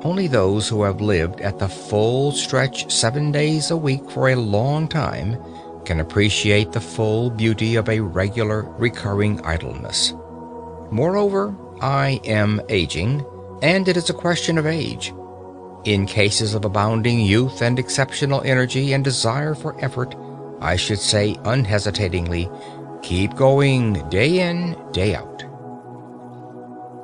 Only those who have lived at the full stretch 7 days a week for a long time can appreciate the full beauty of a regular, recurring idleness. Moreover, I am aging, and it is a question of age. In cases of abounding youth and exceptional energy and desire for effort, I should say unhesitatingly, keep going day in, day out.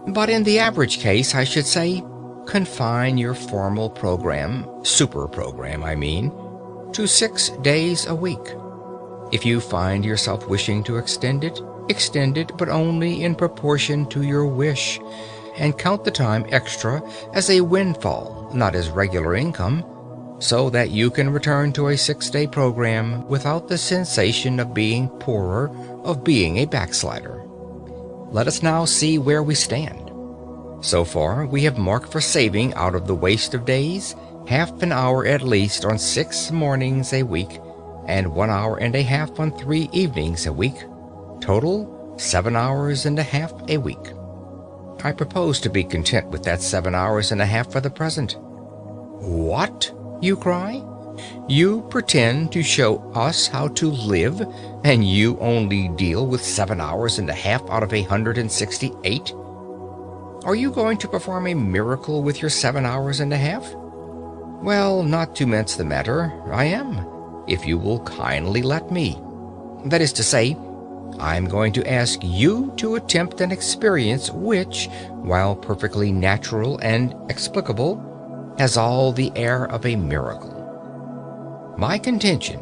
But in the average case, I should say, confine your formal program, super program I mean, to 6 days a week. If you find yourself wishing to extend it, but only in proportion to your wish, and count the time extra as a windfall, not as regular income, so that you can return to a 6-day program without the sensation of being poorer, of being a backslider. Let us now see where we stand. So far, we have marked for saving out of the waste of days half an hour at least on 6 mornings a week, and 1 hour and a half on 3 evenings a week. Total, 7 hours and a half a week. I propose to be content with that 7 hours and a half for the present. What? You cry? You pretend to show us how to live, and you only deal with 7 hours and a half out of 168? Are you going to perform a miracle with your 7 hours and a half? Well, not to mince the matter, I am, if you will kindly let me. That is to say, I'm going to ask you to attempt an experience which, while perfectly natural and explicable, has all the air of a miracle. My contention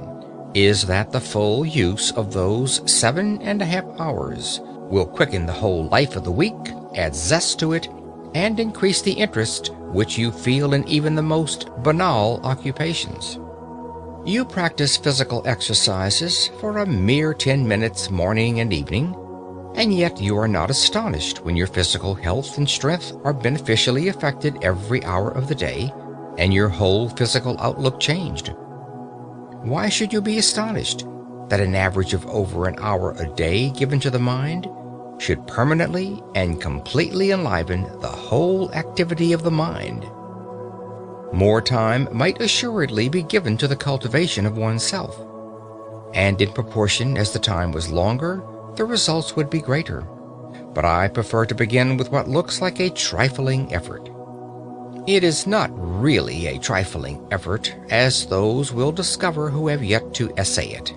is that the full use of those 7.5 hours will quicken the whole life of the week, add zest to it, and increase the interest which you feel in even the most banal occupations. You practice physical exercises for a mere 10 minutes morning and evening, And yet you are not astonished when your physical health and strength are beneficially affected every hour of the day, and your whole physical outlook changed. Why should you be astonished that an average of over an hour a day given to the mind should permanently and completely enliven the whole activity of the mind? More time might assuredly be given to the cultivation of oneself, and in proportion as the time was longer, the results would be greater. But I prefer to begin with what looks like a trifling effort. It is not really a trifling effort, as those will discover who have yet to essay it.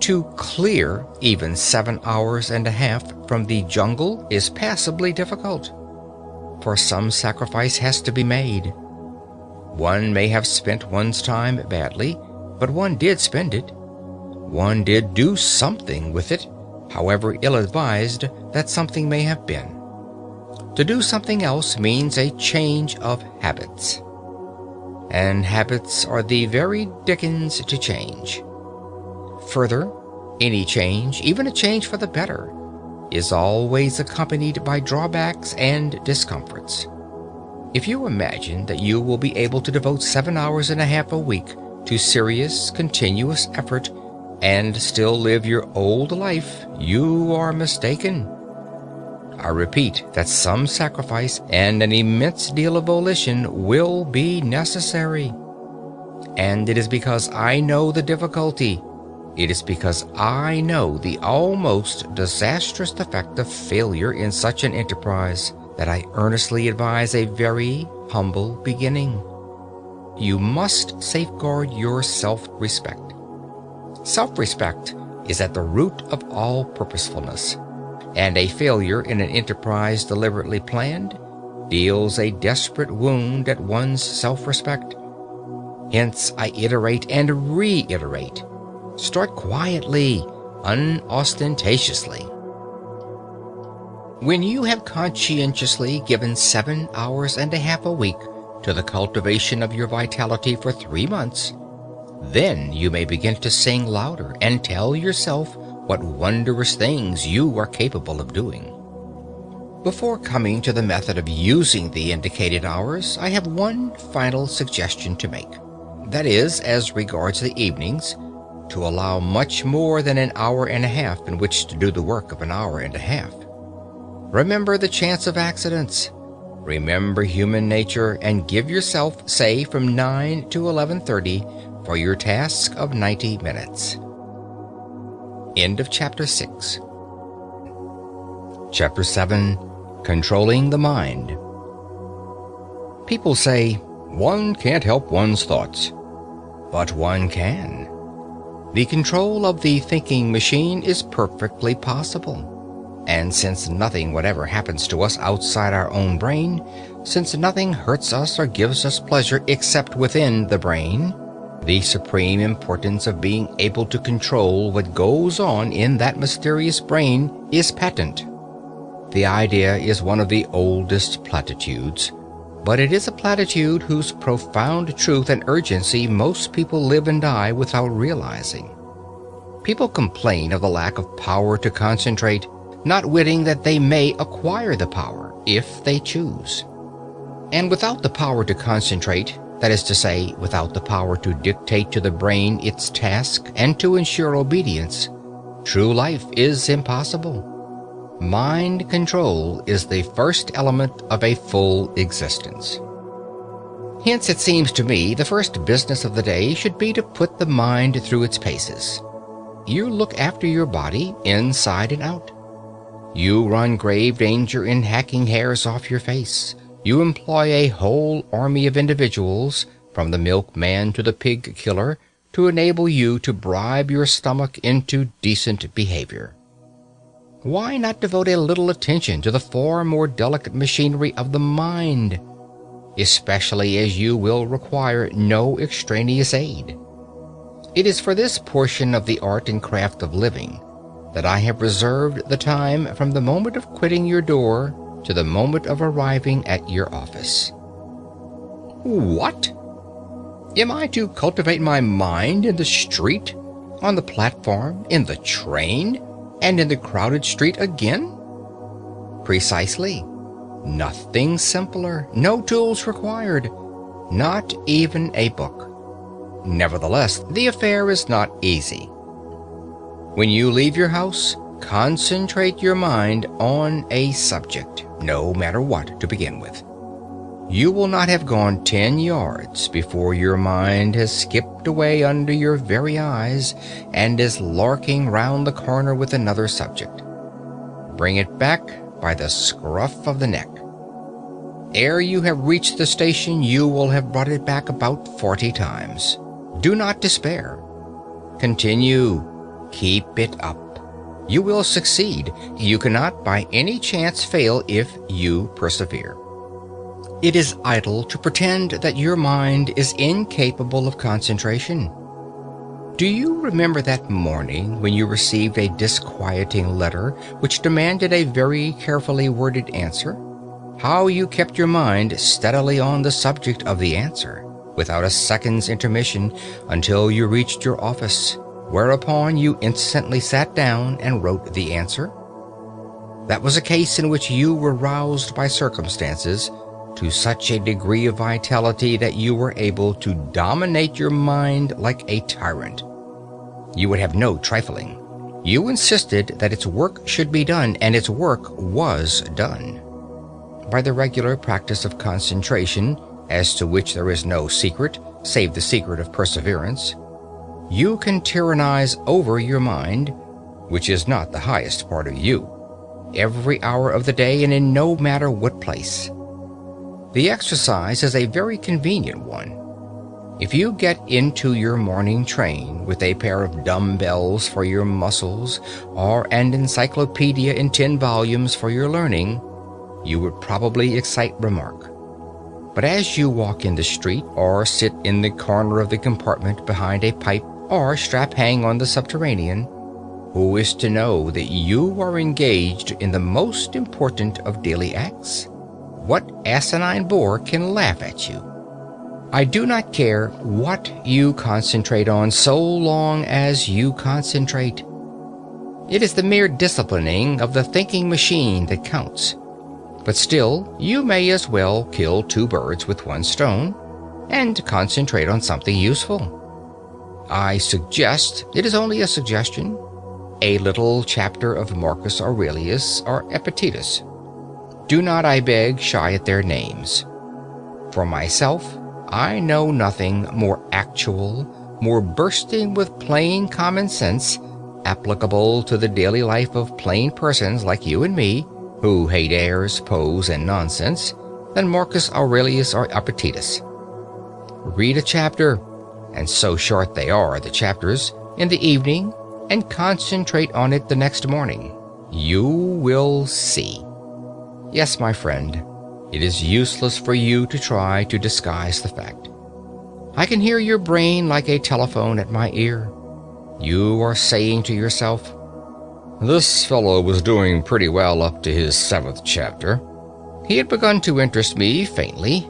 To clear even 7 hours and a half from the jungle is passably difficult, for some sacrifice has to be made. One may have spent one's time badly, but one did spend it. One did do something with it, however ill-advised that something may have been. To do something else means a change of habits. And habits are the very dickens to change. Further, any change, even a change for the better, is always accompanied by drawbacks and discomforts. If you imagine that you will be able to devote 7 hours and a half a week to serious, continuous effort and still live your old life, you are mistaken. I repeat that some sacrifice and an immense deal of volition will be necessary. And it is because I know the difficulty. It is because I know the almost disastrous effect of failure in such an enterprise that I earnestly advise a very humble beginning. You must safeguard your self-respect. Self-respect is at the root of all purposefulness, and a failure in an enterprise deliberately planned deals a desperate wound at one's self-respect. Hence I iterate and reiterate. Start quietly, unostentatiously. When you have conscientiously given 7 hours and a half a week to the cultivation of your vitality for 3 months, then you may begin to sing louder and tell yourself what wondrous things you are capable of doing. Before coming to the method of using the indicated hours, I have one final suggestion to make. That is, as regards the evenings, to allow much more than an hour and a half in which to do the work of an hour and a half. Remember the chance of accidents. Remember human nature, and give yourself, say, from 9 to 11:30 for your task of 90 minutes. End of Chapter 6. Chapter 7. Controlling the Mind. People say, one can't help one's thoughts. But one can. The control of the thinking machine is perfectly possible. And since nothing whatever happens to us outside our own brain, since nothing hurts us or gives us pleasure except within the brain, the supreme importance of being able to control what goes on in that mysterious brain is patent. The idea is one of the oldest platitudes, but it is a platitude whose profound truth and urgency most people live and die without realizing. People complain of the lack of power to concentrate, not witting that they may acquire the power if they choose. And without the power to concentrate, that is to say, without the power to dictate to the brain its task and to ensure obedience, true life is impossible. Mind control is the first element of a full existence. Hence, it seems to me, the first business of the day should be to put the mind through its paces. You look after your body inside and out. You run grave danger in hacking hairs off your face. You employ a whole army of individuals, from the milkman to the pig killer, to enable you to bribe your stomach into decent behavior. Why not devote a little attention to the far more delicate machinery of the mind, especially as you will require no extraneous aid? It is for this portion of the art and craft of living that I have reserved the time from the moment of quitting your door to the moment of arriving at your office. What? Am I to cultivate my mind in the street, on the platform, in the train, And in the crowded street again? Precisely. Nothing simpler, no tools required, not even a book. Nevertheless, the affair is not easy. When you leave your house, concentrate your mind on a subject, no matter what, to begin with. You will not have gone 10 yards before your mind has skipped away under your very eyes and is larking round the corner with another subject. Bring it back by the scruff of the neck. Ere you have reached the station, you will have brought it back about 40 times. Do not despair. Continue. Keep it up. You will succeed. You cannot by any chance fail if you persevere. It is idle to pretend that your mind is incapable of concentration. Do you remember that morning when you received a disquieting letter which demanded a very carefully worded answer? How you kept your mind steadily on the subject of the answer, without a second's intermission, until you reached your office, whereupon you instantly sat down and wrote the answer? That was a case in which you were roused by circumstances to such a degree of vitality that you were able to dominate your mind like a tyrant. You would have no trifling. You insisted that its work should be done, and its work was done. By the regular practice of concentration, as to which there is no secret, save the secret of perseverance, you can tyrannize over your mind, which is not the highest part of you, every hour of the day and in no matter what place. The exercise is a very convenient one. If you get into your morning train with a pair of dumbbells for your muscles or an encyclopedia in 10 volumes for your learning, you would probably excite remark. But as you walk in the street or sit in the corner of the compartment behind a pipe or strap hang on the subterranean, who is to know that you are engaged in the most important of daily acts? What asinine bore can laugh at you? I do not care what you concentrate on so long as you concentrate. It is the mere disciplining of the thinking machine that counts. But still, you may as well kill 2 birds with 1 stone and concentrate on something useful. I suggest, it is only a suggestion, a little chapter of Marcus Aurelius or Epictetus. Do not, I beg, shy at their names. For myself, I know nothing more actual, more bursting with plain common sense, applicable to the daily life of plain persons like you and me, who hate airs, pose, and nonsense, than Marcus Aurelius or Epictetus. Read a chapter, and so short they are, the chapters, in the evening, and concentrate on it the next morning. You will see. Yes, my friend, it is useless for you to try to disguise the fact. I can hear your brain like a telephone at my ear. You are saying to yourself, "This fellow was doing pretty well up to his 7th chapter. He had begun to interest me faintly,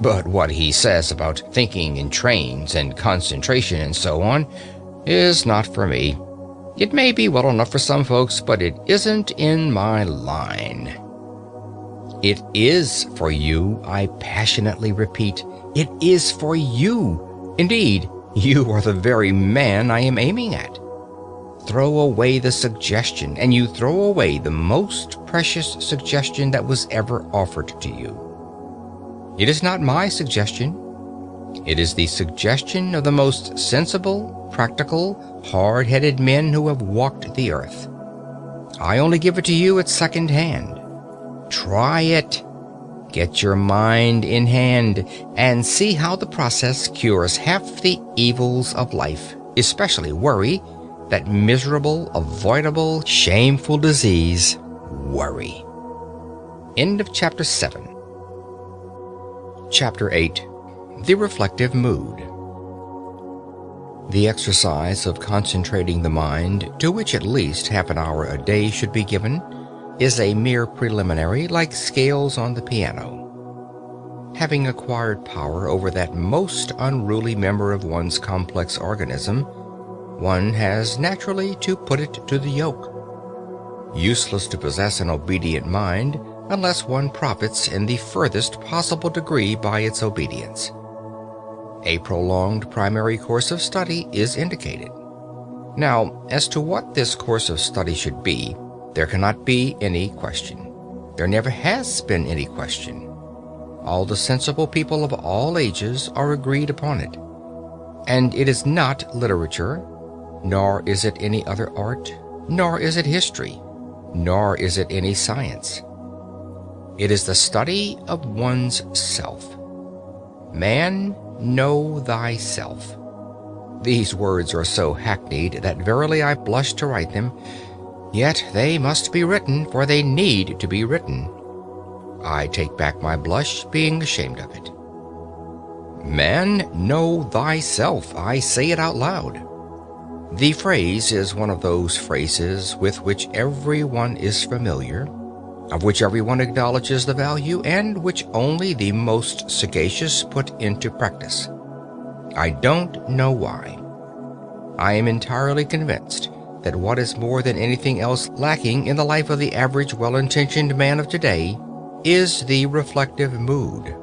but what he says about thinking in trains and concentration and so on is not for me. It may be well enough for some folks, but it isn't in my line." It is for you, I passionately repeat. It is for you. Indeed, you are the very man I am aiming at. Throw away the suggestion, and you throw away the most precious suggestion that was ever offered to you. It is not my suggestion. It is the suggestion of the most sensible, practical, hard-headed men who have walked the earth. I only give it to you at second hand. Try it. Get your mind in hand and see how the process cures half the evils of life, especially worry, that miserable, avoidable, shameful disease, worry. End of Chapter 7. Chapter 8. The Reflective Mood. The exercise of concentrating the mind, to which at least half an hour a day should be given, is a mere preliminary, like scales on the piano. Having acquired power over that most unruly member of one's complex organism, one has naturally to put it to the yoke. useless to possess an obedient mind unless one profits in the furthest possible degree by its obedience. A prolonged primary course of study is indicated. Now, as to what this course of study should be, there cannot be any question. There never has been any question. All the sensible people of all ages are agreed upon it. And it is not literature, nor is it any other art, nor is it history, nor is it any science. It is the study of one's self. Man, know thyself. These words are so hackneyed that verily I blush to write them, yet they must be written, for they need to be written. I take back my blush, being ashamed of it. Man, know thyself. I say it out loud. The phrase is one of those phrases with which everyone is familiar, of which everyone acknowledges the value, and which only the most sagacious put into practice. I don't know why. I am entirely convinced that what is more than anything else lacking in the life of the average well-intentioned man of today is the reflective mood.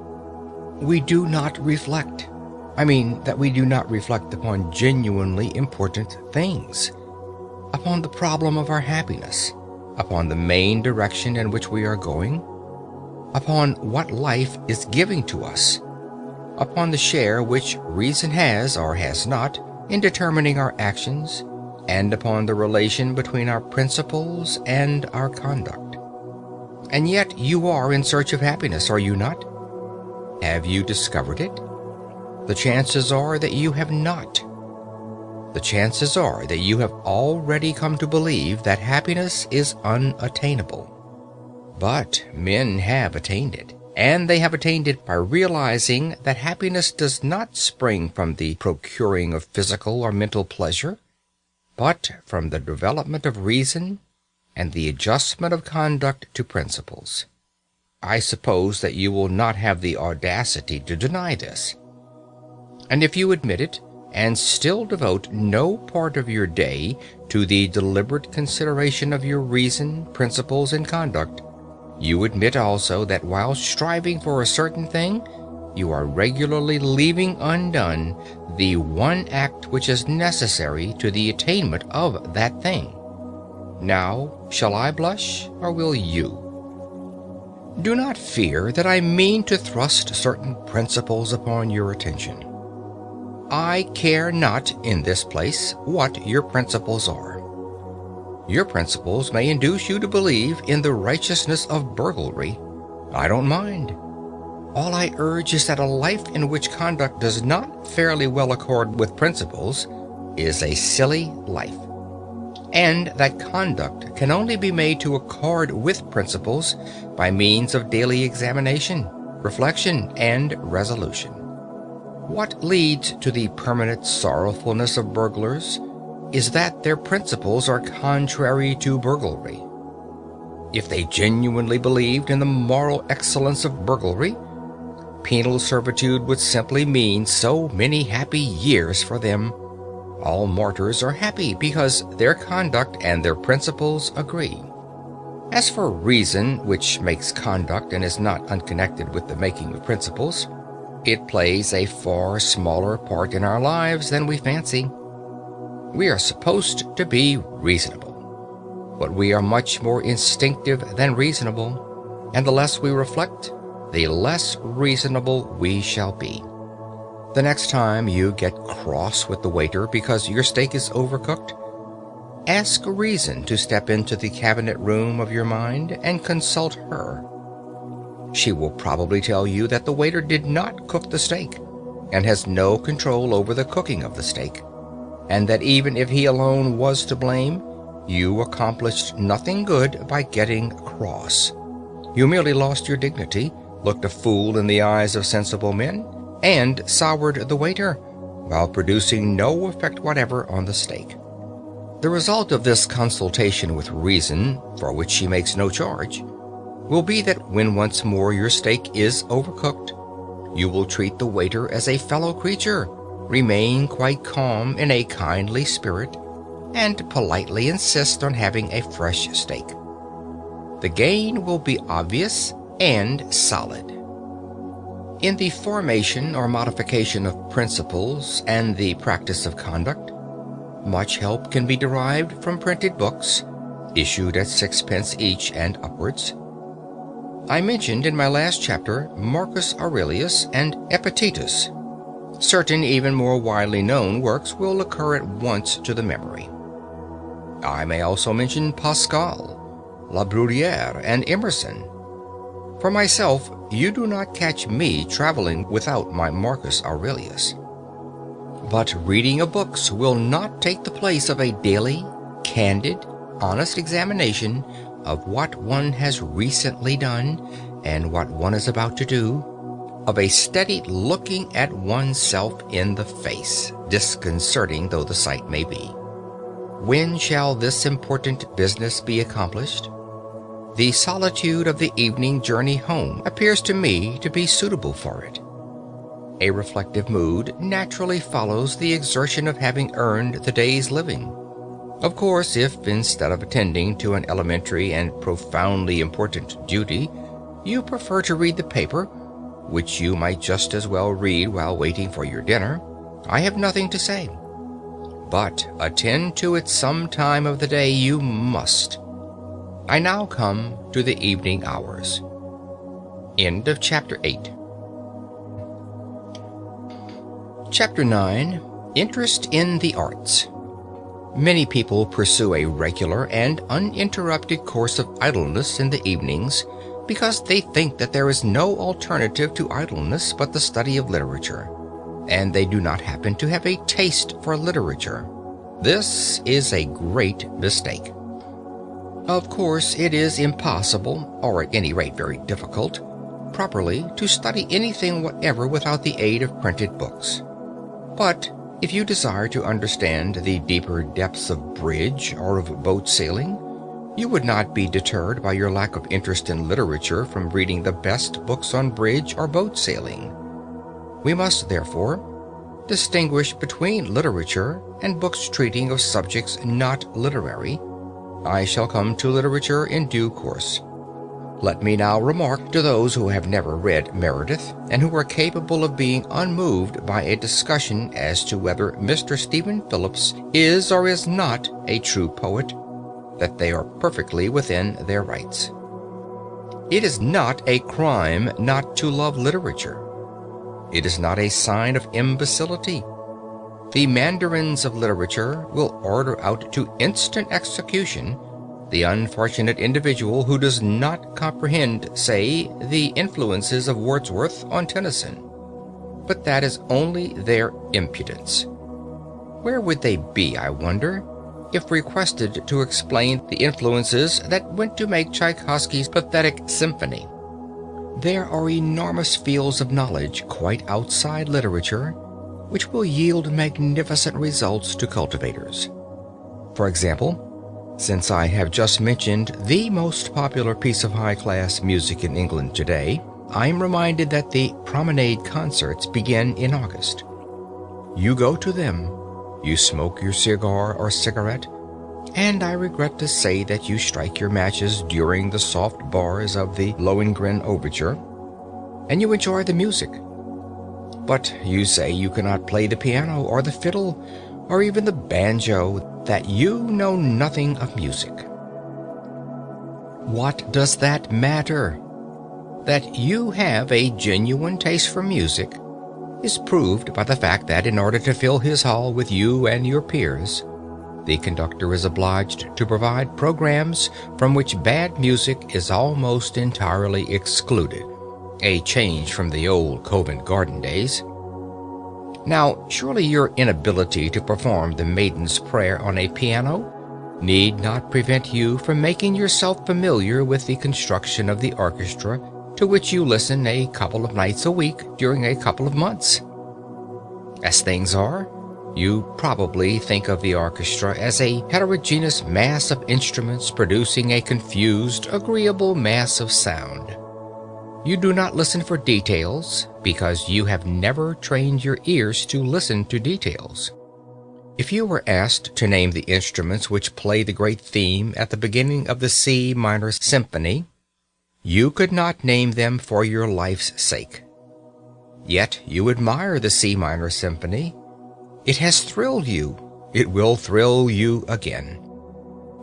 We do not reflect. I mean that we do not reflect upon genuinely important things, upon the problem of our happiness, upon the main direction in which we are going, upon what life is giving to us, upon the share which reason has or has not in determining our actions, and upon the relation between our principles and our conduct. And yet you are in search of happiness, are you not? Have you discovered it? The chances are that you have not. The chances are that you have already come to believe that happiness is unattainable. But men have attained it, and they have attained it by realizing that happiness does not spring from the procuring of physical or mental pleasure, but from the development of reason and the adjustment of conduct to principles. I suppose that you will not have the audacity to deny this. And if you admit it, and still devote no part of your day to the deliberate consideration of your reason, principles, and conduct, you admit also that while striving for a certain thing, you are regularly leaving undone the one act which is necessary to the attainment of that thing. Now, shall I blush, or will you? Do not fear that I mean to thrust certain principles upon your attention. I care not in this place what your principles are. Your principles may induce you to believe in the righteousness of burglary. I don't mind. All I urge is that a life in which conduct does not fairly well accord with principles is a silly life, and that conduct can only be made to accord with principles by means of daily examination, reflection, and resolution. What leads to the permanent sorrowfulness of burglars is that their principles are contrary to burglary. If they genuinely believed in the moral excellence of burglary, penal servitude would simply mean so many happy years for them. All martyrs are happy because their conduct and their principles agree. As for reason, which makes conduct and is not unconnected with the making of principles, it plays a far smaller part in our lives than we fancy. We are supposed to be reasonable, but we are much more instinctive than reasonable, and the less we reflect, the less reasonable we shall be. The next time you get cross with the waiter because your steak is overcooked, ask reason to step into the cabinet room of your mind and consult her. She will probably tell you that the waiter did not cook the steak and has no control over the cooking of the steak, and that even if he alone was to blame, you accomplished nothing good by getting cross. You merely lost your dignity, looked a fool in the eyes of sensible men, and soured the waiter, while producing no effect whatever on the steak. The result of this consultation with reason, for which she makes no charge, will be that when once more your steak is overcooked, you will treat the waiter as a fellow creature, remain quite calm in a kindly spirit, and politely insist on having a fresh steak. the gain will be obvious and solid. In the formation or modification of principles and the practice of conduct, much help can be derived from printed books, issued at 6 pence each and upwards. I mentioned in my last chapter Marcus Aurelius and Epictetus. Certain even more widely known works will occur at once to the memory. I may also mention Pascal, La Bruyère, and Emerson. For myself, you do not catch me traveling without my Marcus Aurelius. But reading of books will not take the place of a daily, candid, honest examination of what one has recently done and what one is about to do, of a steady looking at oneself in the face, disconcerting though the sight may be. When shall this important business be accomplished? The solitude of the evening journey home appears to me to be suitable for it. A reflective mood naturally follows the exertion of having earned the day's living. Of course, if instead of attending to an elementary and profoundly important duty, you prefer to read the paper, which you might just as well read while waiting for your dinner, I have nothing to say. But attend to it some time of the day you must. I now come to the evening hours. End of Chapter 8. Chapter 9. Interest in the Arts. Many people pursue a regular and uninterrupted course of idleness in the evenings because they think that there is no alternative to idleness but the study of literature, and they do not happen to have a taste for literature. This is a great mistake. Of course, it is impossible, or at any rate very difficult, properly to study anything whatever without the aid of printed books. But if you desire to understand the deeper depths of bridge or of boat sailing, you would not be deterred by your lack of interest in literature from reading the best books on bridge or boat sailing. We must, therefore, distinguish between literature and books treating of subjects not literary. I shall come to literature in due course. Let me now remark to those who have never read Meredith and who are capable of being unmoved by a discussion as to whether Mr. Stephen Phillips is or is not a true poet, that they are perfectly within their rights. It is not a crime not to love literature. It is not a sign of imbecility. The mandarins of literature will order out to instant execution the unfortunate individual who does not comprehend, say, the influences of Wordsworth on Tennyson. But that is only their impudence. Where would they be, I wonder, if requested to explain the influences that went to make Tchaikovsky's pathetic symphony? There are enormous fields of knowledge quite outside literature, which will yield magnificent results to cultivators. For example, since I have just mentioned the most popular piece of high-class music in England today, I am reminded that the promenade concerts begin in August. You go to them, you smoke your cigar or cigarette, and I regret to say that you strike your matches during the soft bars of the Lohengrin Overture, and you enjoy the music. But you say you cannot play the piano or the fiddle or even the banjo, that you know nothing of music. What does that matter? That you have a genuine taste for music is proved by the fact that in order to fill his hall with you and your peers, the conductor is obliged to provide programs from which bad music is almost entirely excluded, a change from the old Covent Garden days. Now, surely your inability to perform the Maiden's Prayer on a piano need not prevent you from making yourself familiar with the construction of the orchestra to which you listen a couple of nights a week during a couple of months. As things are, you probably think of the orchestra as a heterogeneous mass of instruments producing a confused, agreeable mass of sound. You do not listen for details because you have never trained your ears to listen to details. If you were asked to name the instruments which play the great theme at the beginning of the C minor symphony, you could not name them for your life's sake. Yet you admire the C minor symphony. It has thrilled you. It will thrill you again.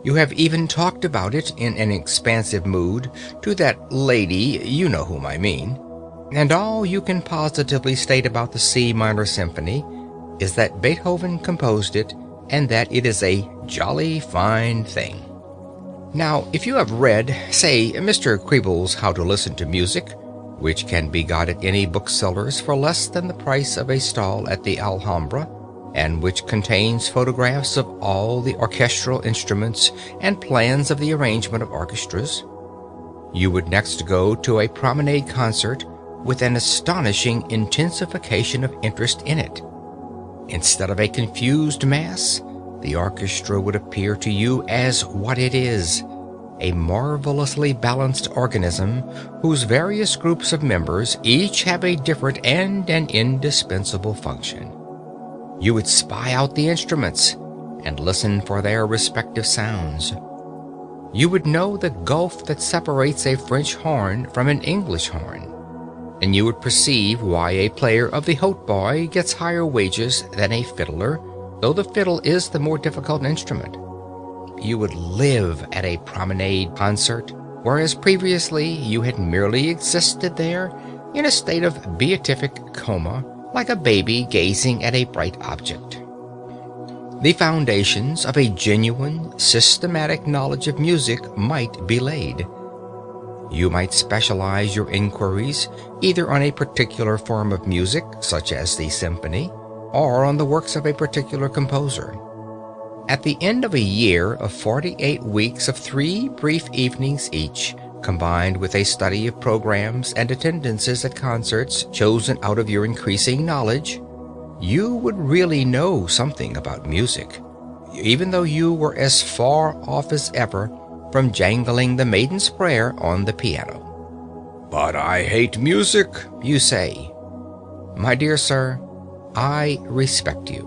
You have even talked about it in an expansive mood to that lady, you know whom I mean, and all you can positively state about the C minor symphony is that Beethoven composed it and that it is a jolly fine thing. Now, if you have read, say, Mr. Kriebel's How to Listen to Music, which can be got at any bookseller's for less than the price of a stall at the Alhambra, and which contains photographs of all the orchestral instruments and plans of the arrangement of orchestras, you would next go to a promenade concert with an astonishing intensification of interest in it. Instead of a confused mass, the orchestra would appear to you as what it is, a marvelously balanced organism whose various groups of members each have a different and an indispensable function. You would spy out the instruments and listen for their respective sounds. You would know the gulf that separates a French horn from an English horn, and you would perceive why a player of the hautboy gets higher wages than a fiddler, though the fiddle is the more difficult instrument. You would live at a promenade concert, whereas previously you had merely existed there in a state of beatific coma, like a baby gazing at a bright object. The foundations of a genuine, systematic knowledge of music might be laid. You might specialize your inquiries either on a particular form of music, such as the symphony, or on the works of a particular composer. At the end of a year of 48 weeks of 3 brief evenings each, combined with a study of programs and attendances at concerts chosen out of your increasing knowledge, you would really know something about music, even though you were as far off as ever from jangling the Maiden's Prayer on the piano. "But I hate music," you say. My dear sir, I respect you.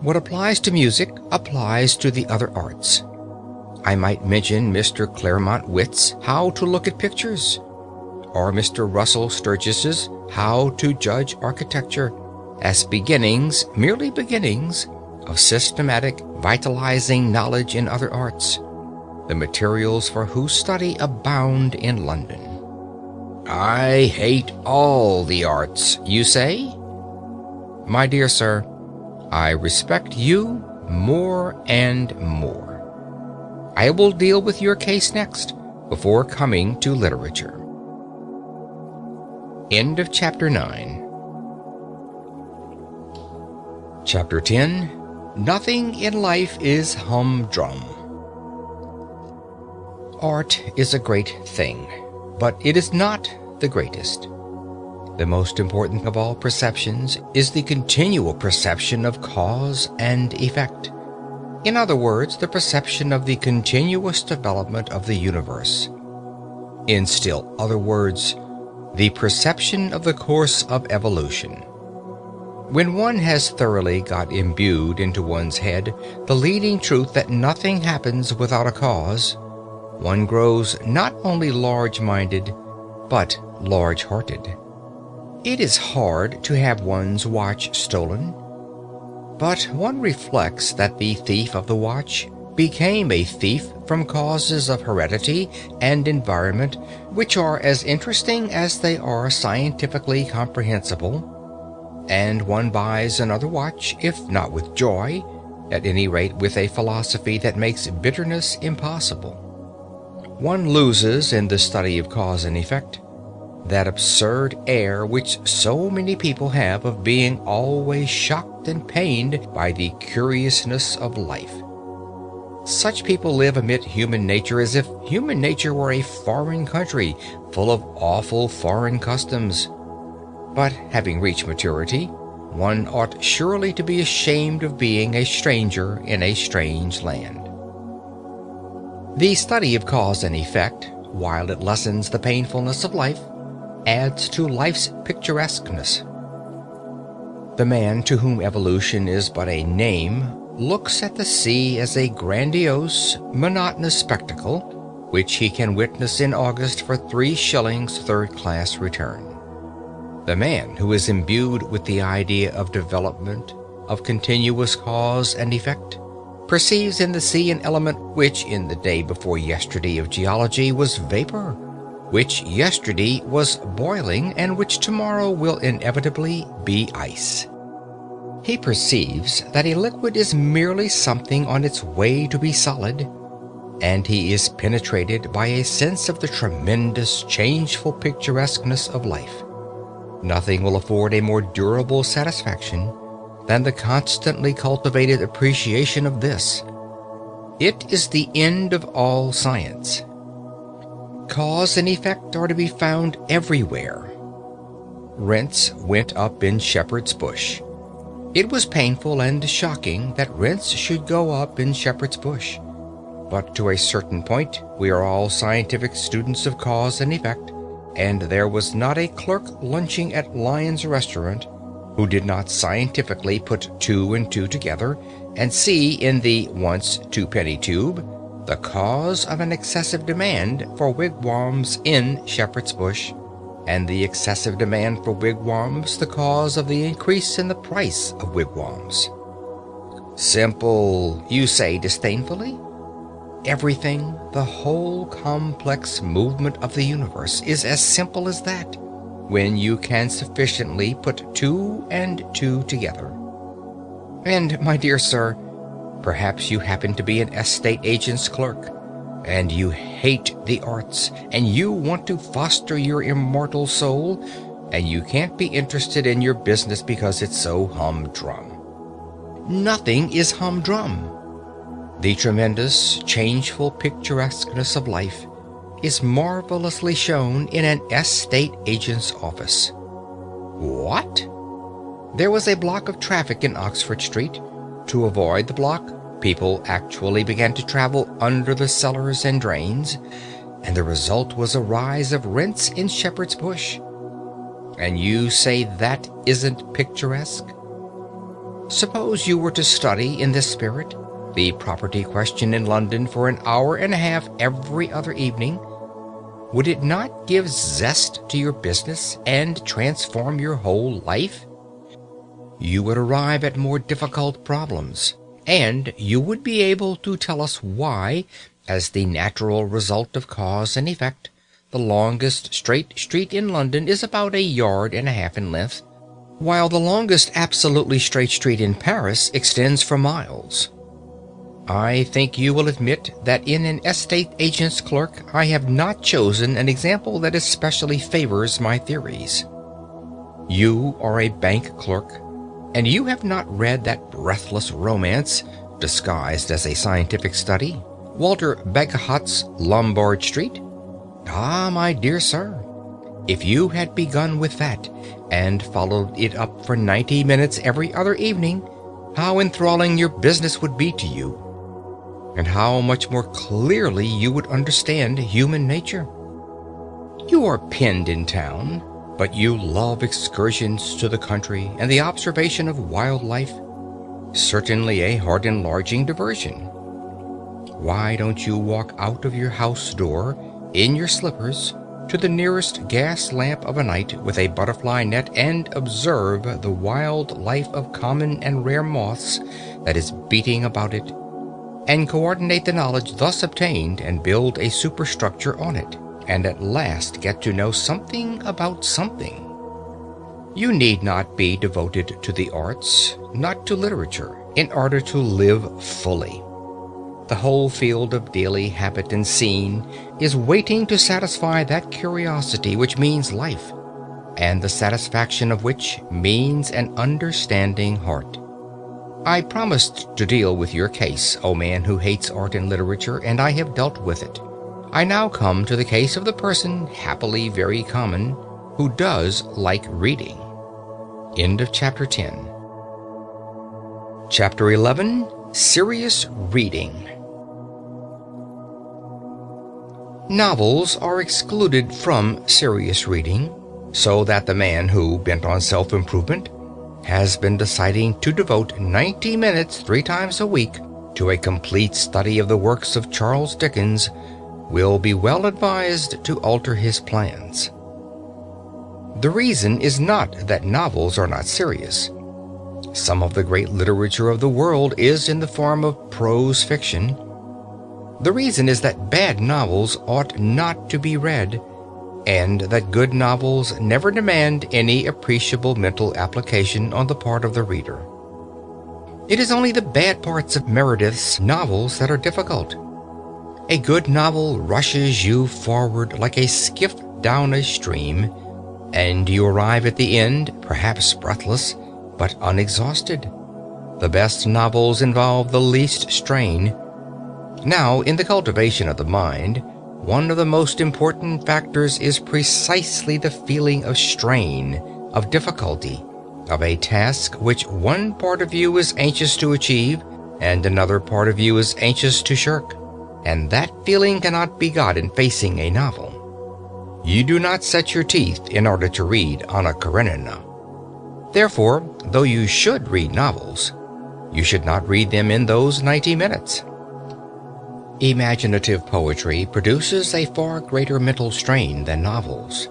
What applies to music applies to the other arts. I might mention Mr. Claremont Witt's How to Look at Pictures, or Mr. Russell Sturgis's How to Judge Architecture, as beginnings, merely beginnings, of systematic, vitalizing knowledge in other arts, the materials for whose study abound in London. "I hate all the arts," you say. My dear sir, I respect you more and more. I will deal with your case next, before coming to literature. End of Chapter 9. Chapter 10. Nothing in life is humdrum. Art is a great thing, but it is not the greatest. The most important of all perceptions is the continual perception of cause and effect. In other words, the perception of the continuous development of the universe. In still other words, the perception of the course of evolution. When one has thoroughly got imbued into one's head the leading truth that nothing happens without a cause, one grows not only large-minded, but large-hearted. It is hard to have one's watch stolen, but one reflects that the thief of the watch became a thief from causes of heredity and environment which are as interesting as they are scientifically comprehensible, and one buys another watch, if not with joy, at any rate with a philosophy that makes bitterness impossible. One loses in the study of cause and effect that absurd air which so many people have of being always shocked and pained by the curiousness of life. Such people live amid human nature as if human nature were a foreign country full of awful foreign customs. But having reached maturity, one ought surely to be ashamed of being a stranger in a strange land. The study of cause and effect, while it lessens the painfulness of life, adds to life's picturesqueness. The man to whom evolution is but a name looks at the sea as a grandiose, monotonous spectacle, which he can witness in August for 3 shillings third-class return. The man who is imbued with the idea of development, of continuous cause and effect, perceives in the sea an element which in the day before yesterday of geology was vapor, which yesterday was boiling, and which tomorrow will inevitably be ice. He perceives that a liquid is merely something on its way to be solid, and he is penetrated by a sense of the tremendous, changeful picturesqueness of life. Nothing will afford a more durable satisfaction than the constantly cultivated appreciation of this. It is the end of all science. Cause and effect are to be found everywhere. Rents went up in Shepherd's Bush. It was painful and shocking that rents should go up in Shepherd's Bush. But to a certain point, we are all scientific students of cause and effect, and there was not a clerk lunching at Lyon's restaurant who did not scientifically put 2 and 2 together and see in the once 2-penny tube the cause of an excessive demand for wigwams in Shepherd's Bush, and the excessive demand for wigwams the cause of the increase in the price of wigwams. Simple, you say disdainfully? Everything, the whole complex movement of the universe, is as simple as that, when you can sufficiently put 2 and 2 together. And, my dear sir, perhaps you happen to be an estate agent's clerk, and you hate the arts, and you want to foster your immortal soul, and you can't be interested in your business because it's so humdrum. Nothing is humdrum. The tremendous, changeful picturesqueness of life is marvelously shown in an estate agent's office. What? There was a block of traffic in Oxford Street. To avoid the block, people actually began to travel under the cellars and drains, and the result was a rise of rents in Shepherd's Bush. And you say that isn't picturesque? Suppose you were to study in this spirit the property question in London for an hour and a half every other evening. Would it not give zest to your business and transform your whole life? You would arrive at more difficult problems, and you would be able to tell us why, as the natural result of cause and effect, the longest straight street in London is about 1.5 yards in length, while the longest absolutely straight street in Paris extends for miles. I think you will admit that in an estate agent's clerk I have not chosen an example that especially favors my theories. You are a bank clerk, and you have not read that breathless romance, disguised as a scientific study, Walter Bagehot's Lombard Street? Ah, my dear sir, if you had begun with that, and followed it up for 90 minutes every other evening, how enthralling your business would be to you, and how much more clearly you would understand human nature. You are penned in town, but you love excursions to the country and the observation of wildlife. Certainly a heart-enlarging diversion. Why don't you walk out of your house door in your slippers to the nearest gas lamp of a night with a butterfly net and observe the wild life of common and rare moths that is beating about it, and coordinate the knowledge thus obtained and build a superstructure on it, and at last get to know something about something. You need not be devoted to the arts, not to literature, in order to live fully. The whole field of daily habit and scene is waiting to satisfy that curiosity which means life, and the satisfaction of which means an understanding heart. I promised to deal with your case, O man who hates art and literature, and I have dealt with it. I now come to the case of the person, happily very common, who does like reading. End of Chapter 10. Chapter 11. Serious Reading. Novels are excluded from serious reading, so that the man who, bent on self-improvement, has been deciding to devote 90 minutes 3 times a week to a complete study of the works of Charles Dickens will be well advised to alter his plans. The reason is not that novels are not serious. Some of the great literature of the world is in the form of prose fiction. The reason is that bad novels ought not to be read, and that good novels never demand any appreciable mental application on the part of the reader. It is only the bad parts of Meredith's novels that are difficult. A good novel rushes you forward like a skiff down a stream, and you arrive at the end, perhaps breathless, but unexhausted. The best novels involve the least strain. Now, in the cultivation of the mind, one of the most important factors is precisely the feeling of strain, of difficulty, of a task which one part of you is anxious to achieve and another part of you is anxious to shirk, and that feeling cannot be got in facing a novel. You do not set your teeth in order to read Anna Karenina. Therefore, though you should read novels, you should not read them in those 90 minutes. Imaginative poetry produces a far greater mental strain than novels.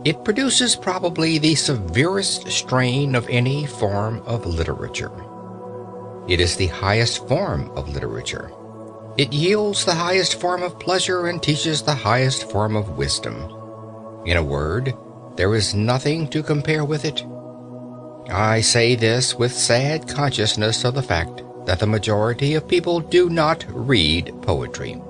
It produces probably the severest strain of any form of literature. It is the highest form of literature. It yields the highest form of pleasure and teaches the highest form of wisdom. In a word, there is nothing to compare with it. I say this with sad consciousness of the fact that the majority of people do not read poetry.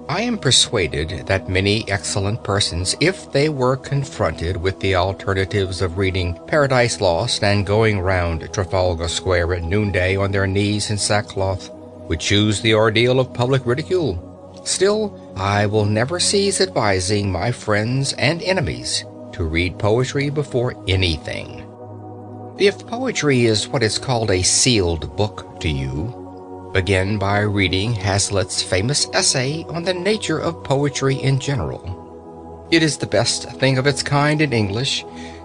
I am persuaded that many excellent persons, if they were confronted with the alternatives of reading Paradise Lost and going round Trafalgar Square at noonday on their knees in sackcloth, would choose the ordeal of public ridicule. Still, I will never cease advising my friends and enemies to read poetry before anything. If poetry is what is called a sealed book to you, begin by reading Hazlitt's famous essay on the nature of poetry in general. It is the best thing of its kind in English,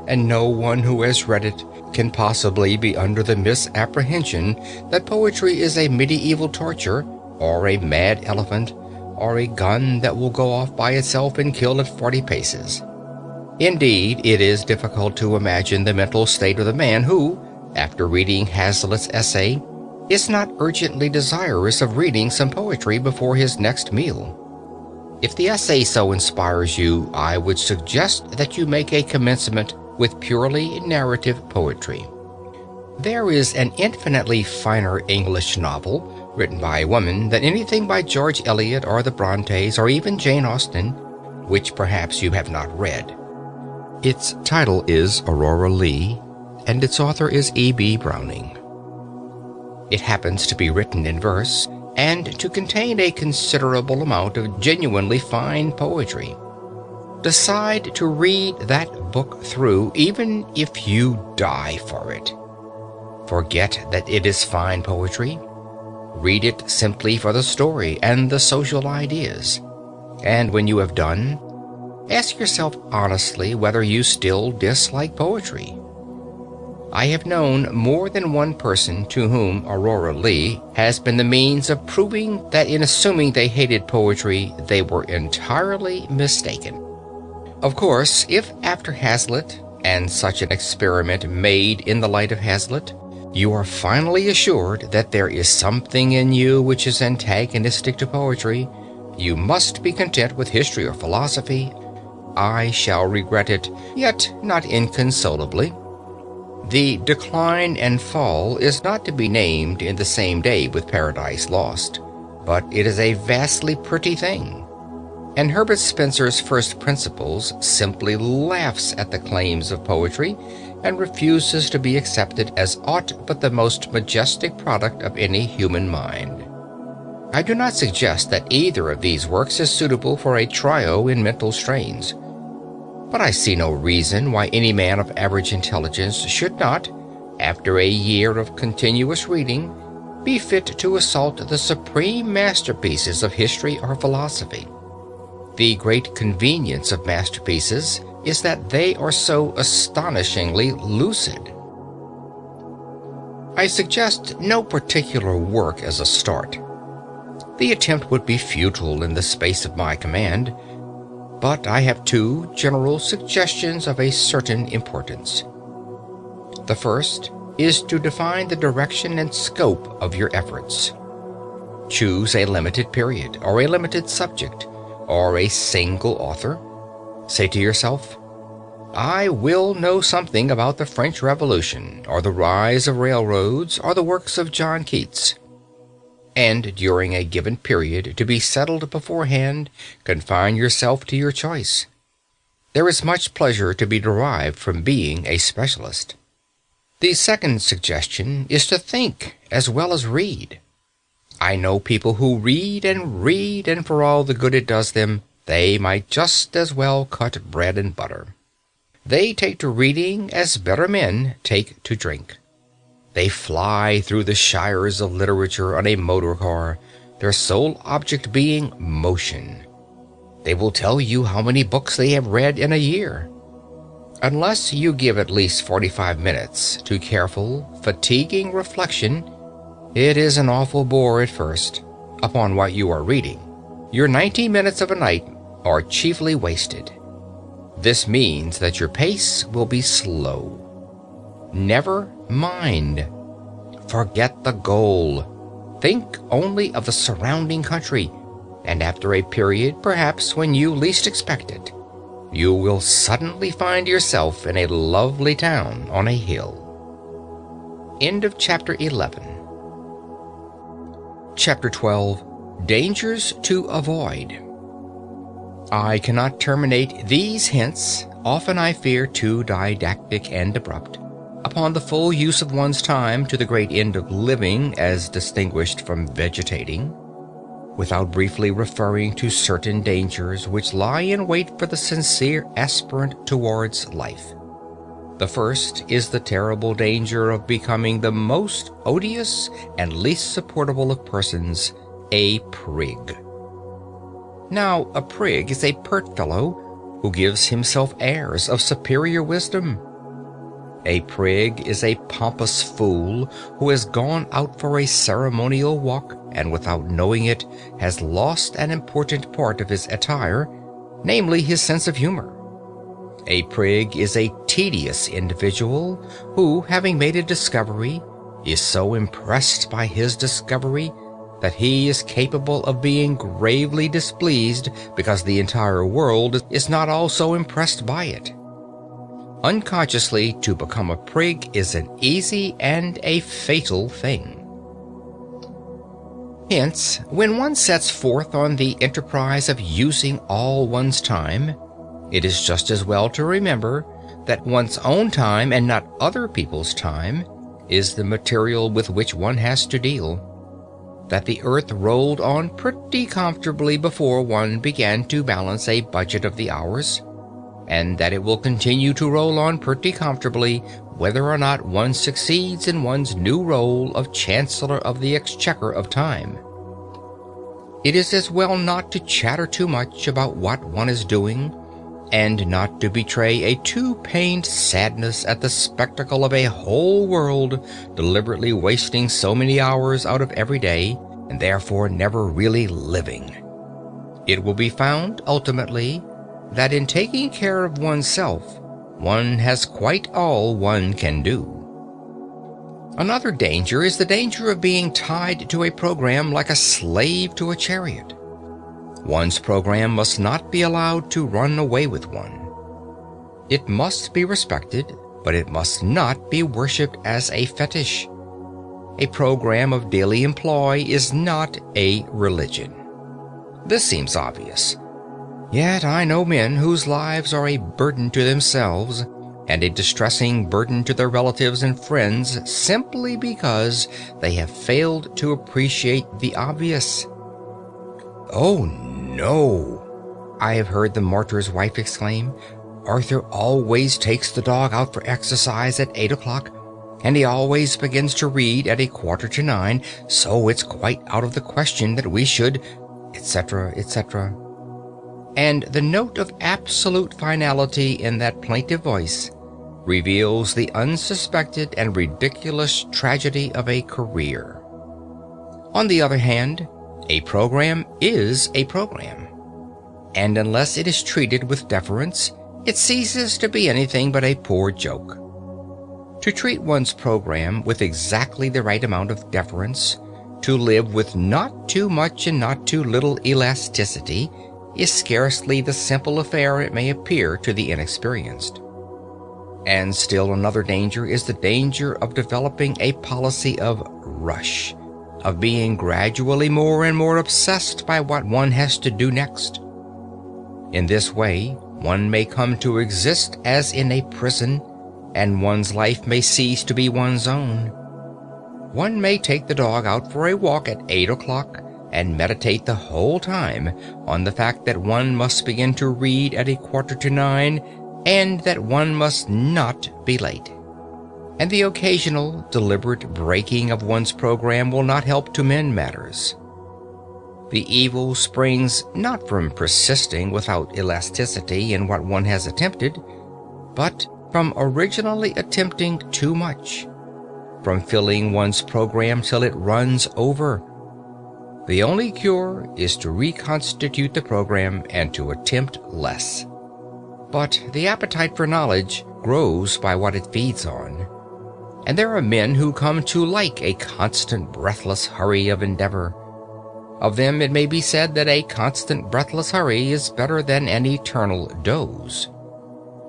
and no one who has read it can possibly be under the misapprehension that poetry is a medieval torture, or a mad elephant, or a gun that will go off by itself and kill at 40 paces. Indeed, it is difficult to imagine the mental state of the man who, after reading Hazlitt's essay, is not urgently desirous of reading some poetry before his next meal. If the essay so inspires you, I would suggest that you make a commencement with purely narrative poetry. There is an infinitely finer English novel written by a woman than anything by George Eliot or the Brontes or even Jane Austen, which perhaps you have not read. Its title is Aurora Leigh, and its author is E.B. Browning. It happens to be written in verse, and to contain a considerable amount of genuinely fine poetry. Decide to read that book through, even if you die for it. Forget that it is fine poetry. Read it simply for the story and the social ideas. And when you have done, ask yourself honestly whether you still dislike poetry. I have known more than one person to whom Aurora Leigh has been the means of proving that in assuming they hated poetry, they were entirely mistaken. Of course, if after Hazlitt, and such an experiment made in the light of Hazlitt, you are finally assured that there is something in you which is antagonistic to poetry, you must be content with history or philosophy. I shall regret it, yet not inconsolably. The decline and fall is not to be named in the same day with Paradise Lost, but it is a vastly pretty thing. And Herbert Spencer's First Principles simply laughs at the claims of poetry and refuses to be accepted as aught but the most majestic product of any human mind. I do not suggest that either of these works is suitable for a trio in mental strains. But I see no reason why any man of average intelligence should not, after a year of continuous reading, be fit to assault the supreme masterpieces of history or philosophy. The great convenience of masterpieces is that they are so astonishingly lucid. I suggest no particular work as a start. The attempt would be futile in the space of my command, but I have two general suggestions of a certain importance. The first is to define the direction and scope of your efforts. Choose a limited period, or a limited subject, or a single author. Say to yourself, I will know something about the French Revolution, or the rise of railroads, or the works of John Keats. And during a given period, to be settled beforehand, confine yourself to your choice. There is much pleasure to be derived from being a specialist. The second suggestion is to think as well as read. I know people who read, and for all the good it does them, they might just as well cut bread and butter. They take to reading as better men take to drink. They fly through the shires of literature on a motor car, their sole object being motion. They will tell you how many books they have read in a year. Unless you give at least 45 minutes to careful, fatiguing reflection, it is an awful bore at first, upon what you are reading. Your 90 minutes of a night are chiefly wasted. This means that your pace will be slow. Never mind. Forget the goal. Think only of the surrounding country, and after a period, perhaps when you least expect it, you will suddenly find yourself in a lovely town on a hill. End of Chapter 11. Chapter 12. Dangers to Avoid. I cannot terminate these hints, often I fear too didactic and abrupt, upon the full use of one's time to the great end of living as distinguished from vegetating, without briefly referring to certain dangers which lie in wait for the sincere aspirant towards life. The first is the terrible danger of becoming the most odious and least supportable of persons, a prig. Now, a prig is a pert fellow who gives himself airs of superior wisdom. A prig is a pompous fool who has gone out for a ceremonial walk and without knowing it has lost an important part of his attire, namely his sense of humor. A prig is a tedious individual who, having made a discovery, is so impressed by his discovery that he is capable of being gravely displeased because the entire world is not also impressed by it. Unconsciously, to become a prig is an easy and a fatal thing. Hence, when one sets forth on the enterprise of using all one's time, it is just as well to remember that one's own time and not other people's time is the material with which one has to deal. That the earth rolled on pretty comfortably before one began to balance a budget of the hours, and that it will continue to roll on pretty comfortably whether or not one succeeds in one's new role of Chancellor of the Exchequer of Time. It is as well not to chatter too much about what one is doing, and not to betray a too pained sadness at the spectacle of a whole world deliberately wasting so many hours out of every day, and therefore never really living. It will be found, ultimately, that in taking care of oneself, one has quite all one can do. Another danger is the danger of being tied to a program like a slave to a chariot. One's program must not be allowed to run away with one. It must be respected, but it must not be worshipped as a fetish. A program of daily employ is not a religion. This seems obvious. Yet I know men whose lives are a burden to themselves and a distressing burden to their relatives and friends simply because they have failed to appreciate the obvious. "Oh, no," I have heard the martyr's wife exclaim. "Arthur always takes the dog out for exercise at 8 o'clock, and he always begins to read at 8:45, so it's quite out of the question that we should," etc., etc. And the note of absolute finality in that plaintive voice reveals the unsuspected and ridiculous tragedy of a career. On the other hand, a program is a program, and unless it is treated with deference, it ceases to be anything but a poor joke. To treat one's program with exactly the right amount of deference, to live with not too much and not too little elasticity, is scarcely the simple affair it may appear to the inexperienced. And still another danger is the danger of developing a policy of rush, of being gradually more and more obsessed by what one has to do next. In this way, one may come to exist as in a prison, and one's life may cease to be one's own. One may take the dog out for a walk at 8 o'clock and meditate the whole time on the fact that one must begin to read at 8:45 and that one must not be late. And the occasional, deliberate breaking of one's program will not help to mend matters. The evil springs not from persisting without elasticity in what one has attempted, but from originally attempting too much, from filling one's program till it runs over. The only cure is to reconstitute the program and to attempt less. But the appetite for knowledge grows by what it feeds on, and there are men who come to like a constant breathless hurry of endeavor. Of them it may be said that a constant breathless hurry is better than an eternal doze.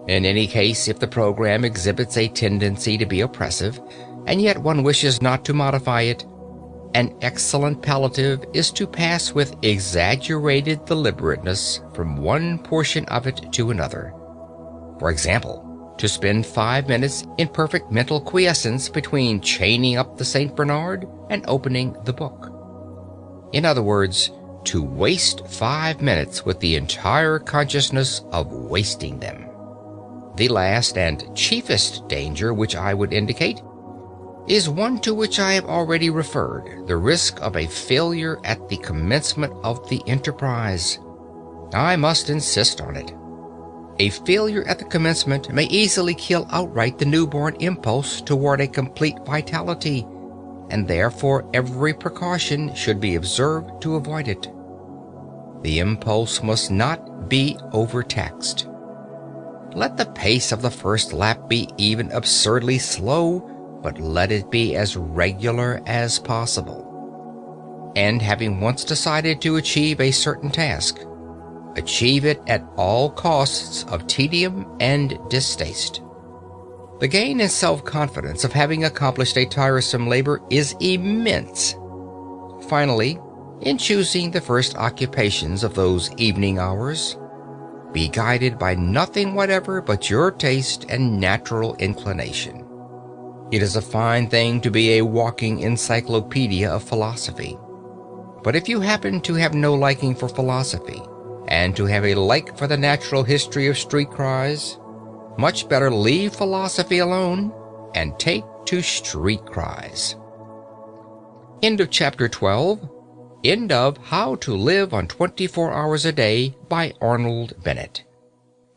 In any case, if the program exhibits a tendency to be oppressive, and yet one wishes not to modify it, an excellent palliative is to pass with exaggerated deliberateness from one portion of it to another. For example, to spend 5 minutes in perfect mental quiescence between chaining up the St. Bernard and opening the book. In other words, to waste 5 minutes with the entire consciousness of wasting them. The last and chiefest danger which I would indicate is one to which I have already referred, the risk of a failure at the commencement of the enterprise. I must insist on it. A failure at the commencement may easily kill outright the newborn impulse toward a complete vitality, and therefore every precaution should be observed to avoid it. The impulse must not be overtaxed. Let the pace of the first lap be even absurdly slow, but let it be as regular as possible. And having once decided to achieve a certain task, achieve it at all costs of tedium and distaste. The gain in self-confidence of having accomplished a tiresome labor is immense. Finally, in choosing the first occupations of those evening hours, be guided by nothing whatever but your taste and natural inclination. It is a fine thing to be a walking encyclopedia of philosophy. But if you happen to have no liking for philosophy, and to have a like for the natural history of street cries, much better leave philosophy alone and take to street cries. End of chapter 12. End of How to Live on 24 Hours a Day by Arnold Bennett.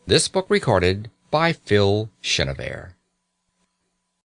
This book recorded by Phil Chenevert.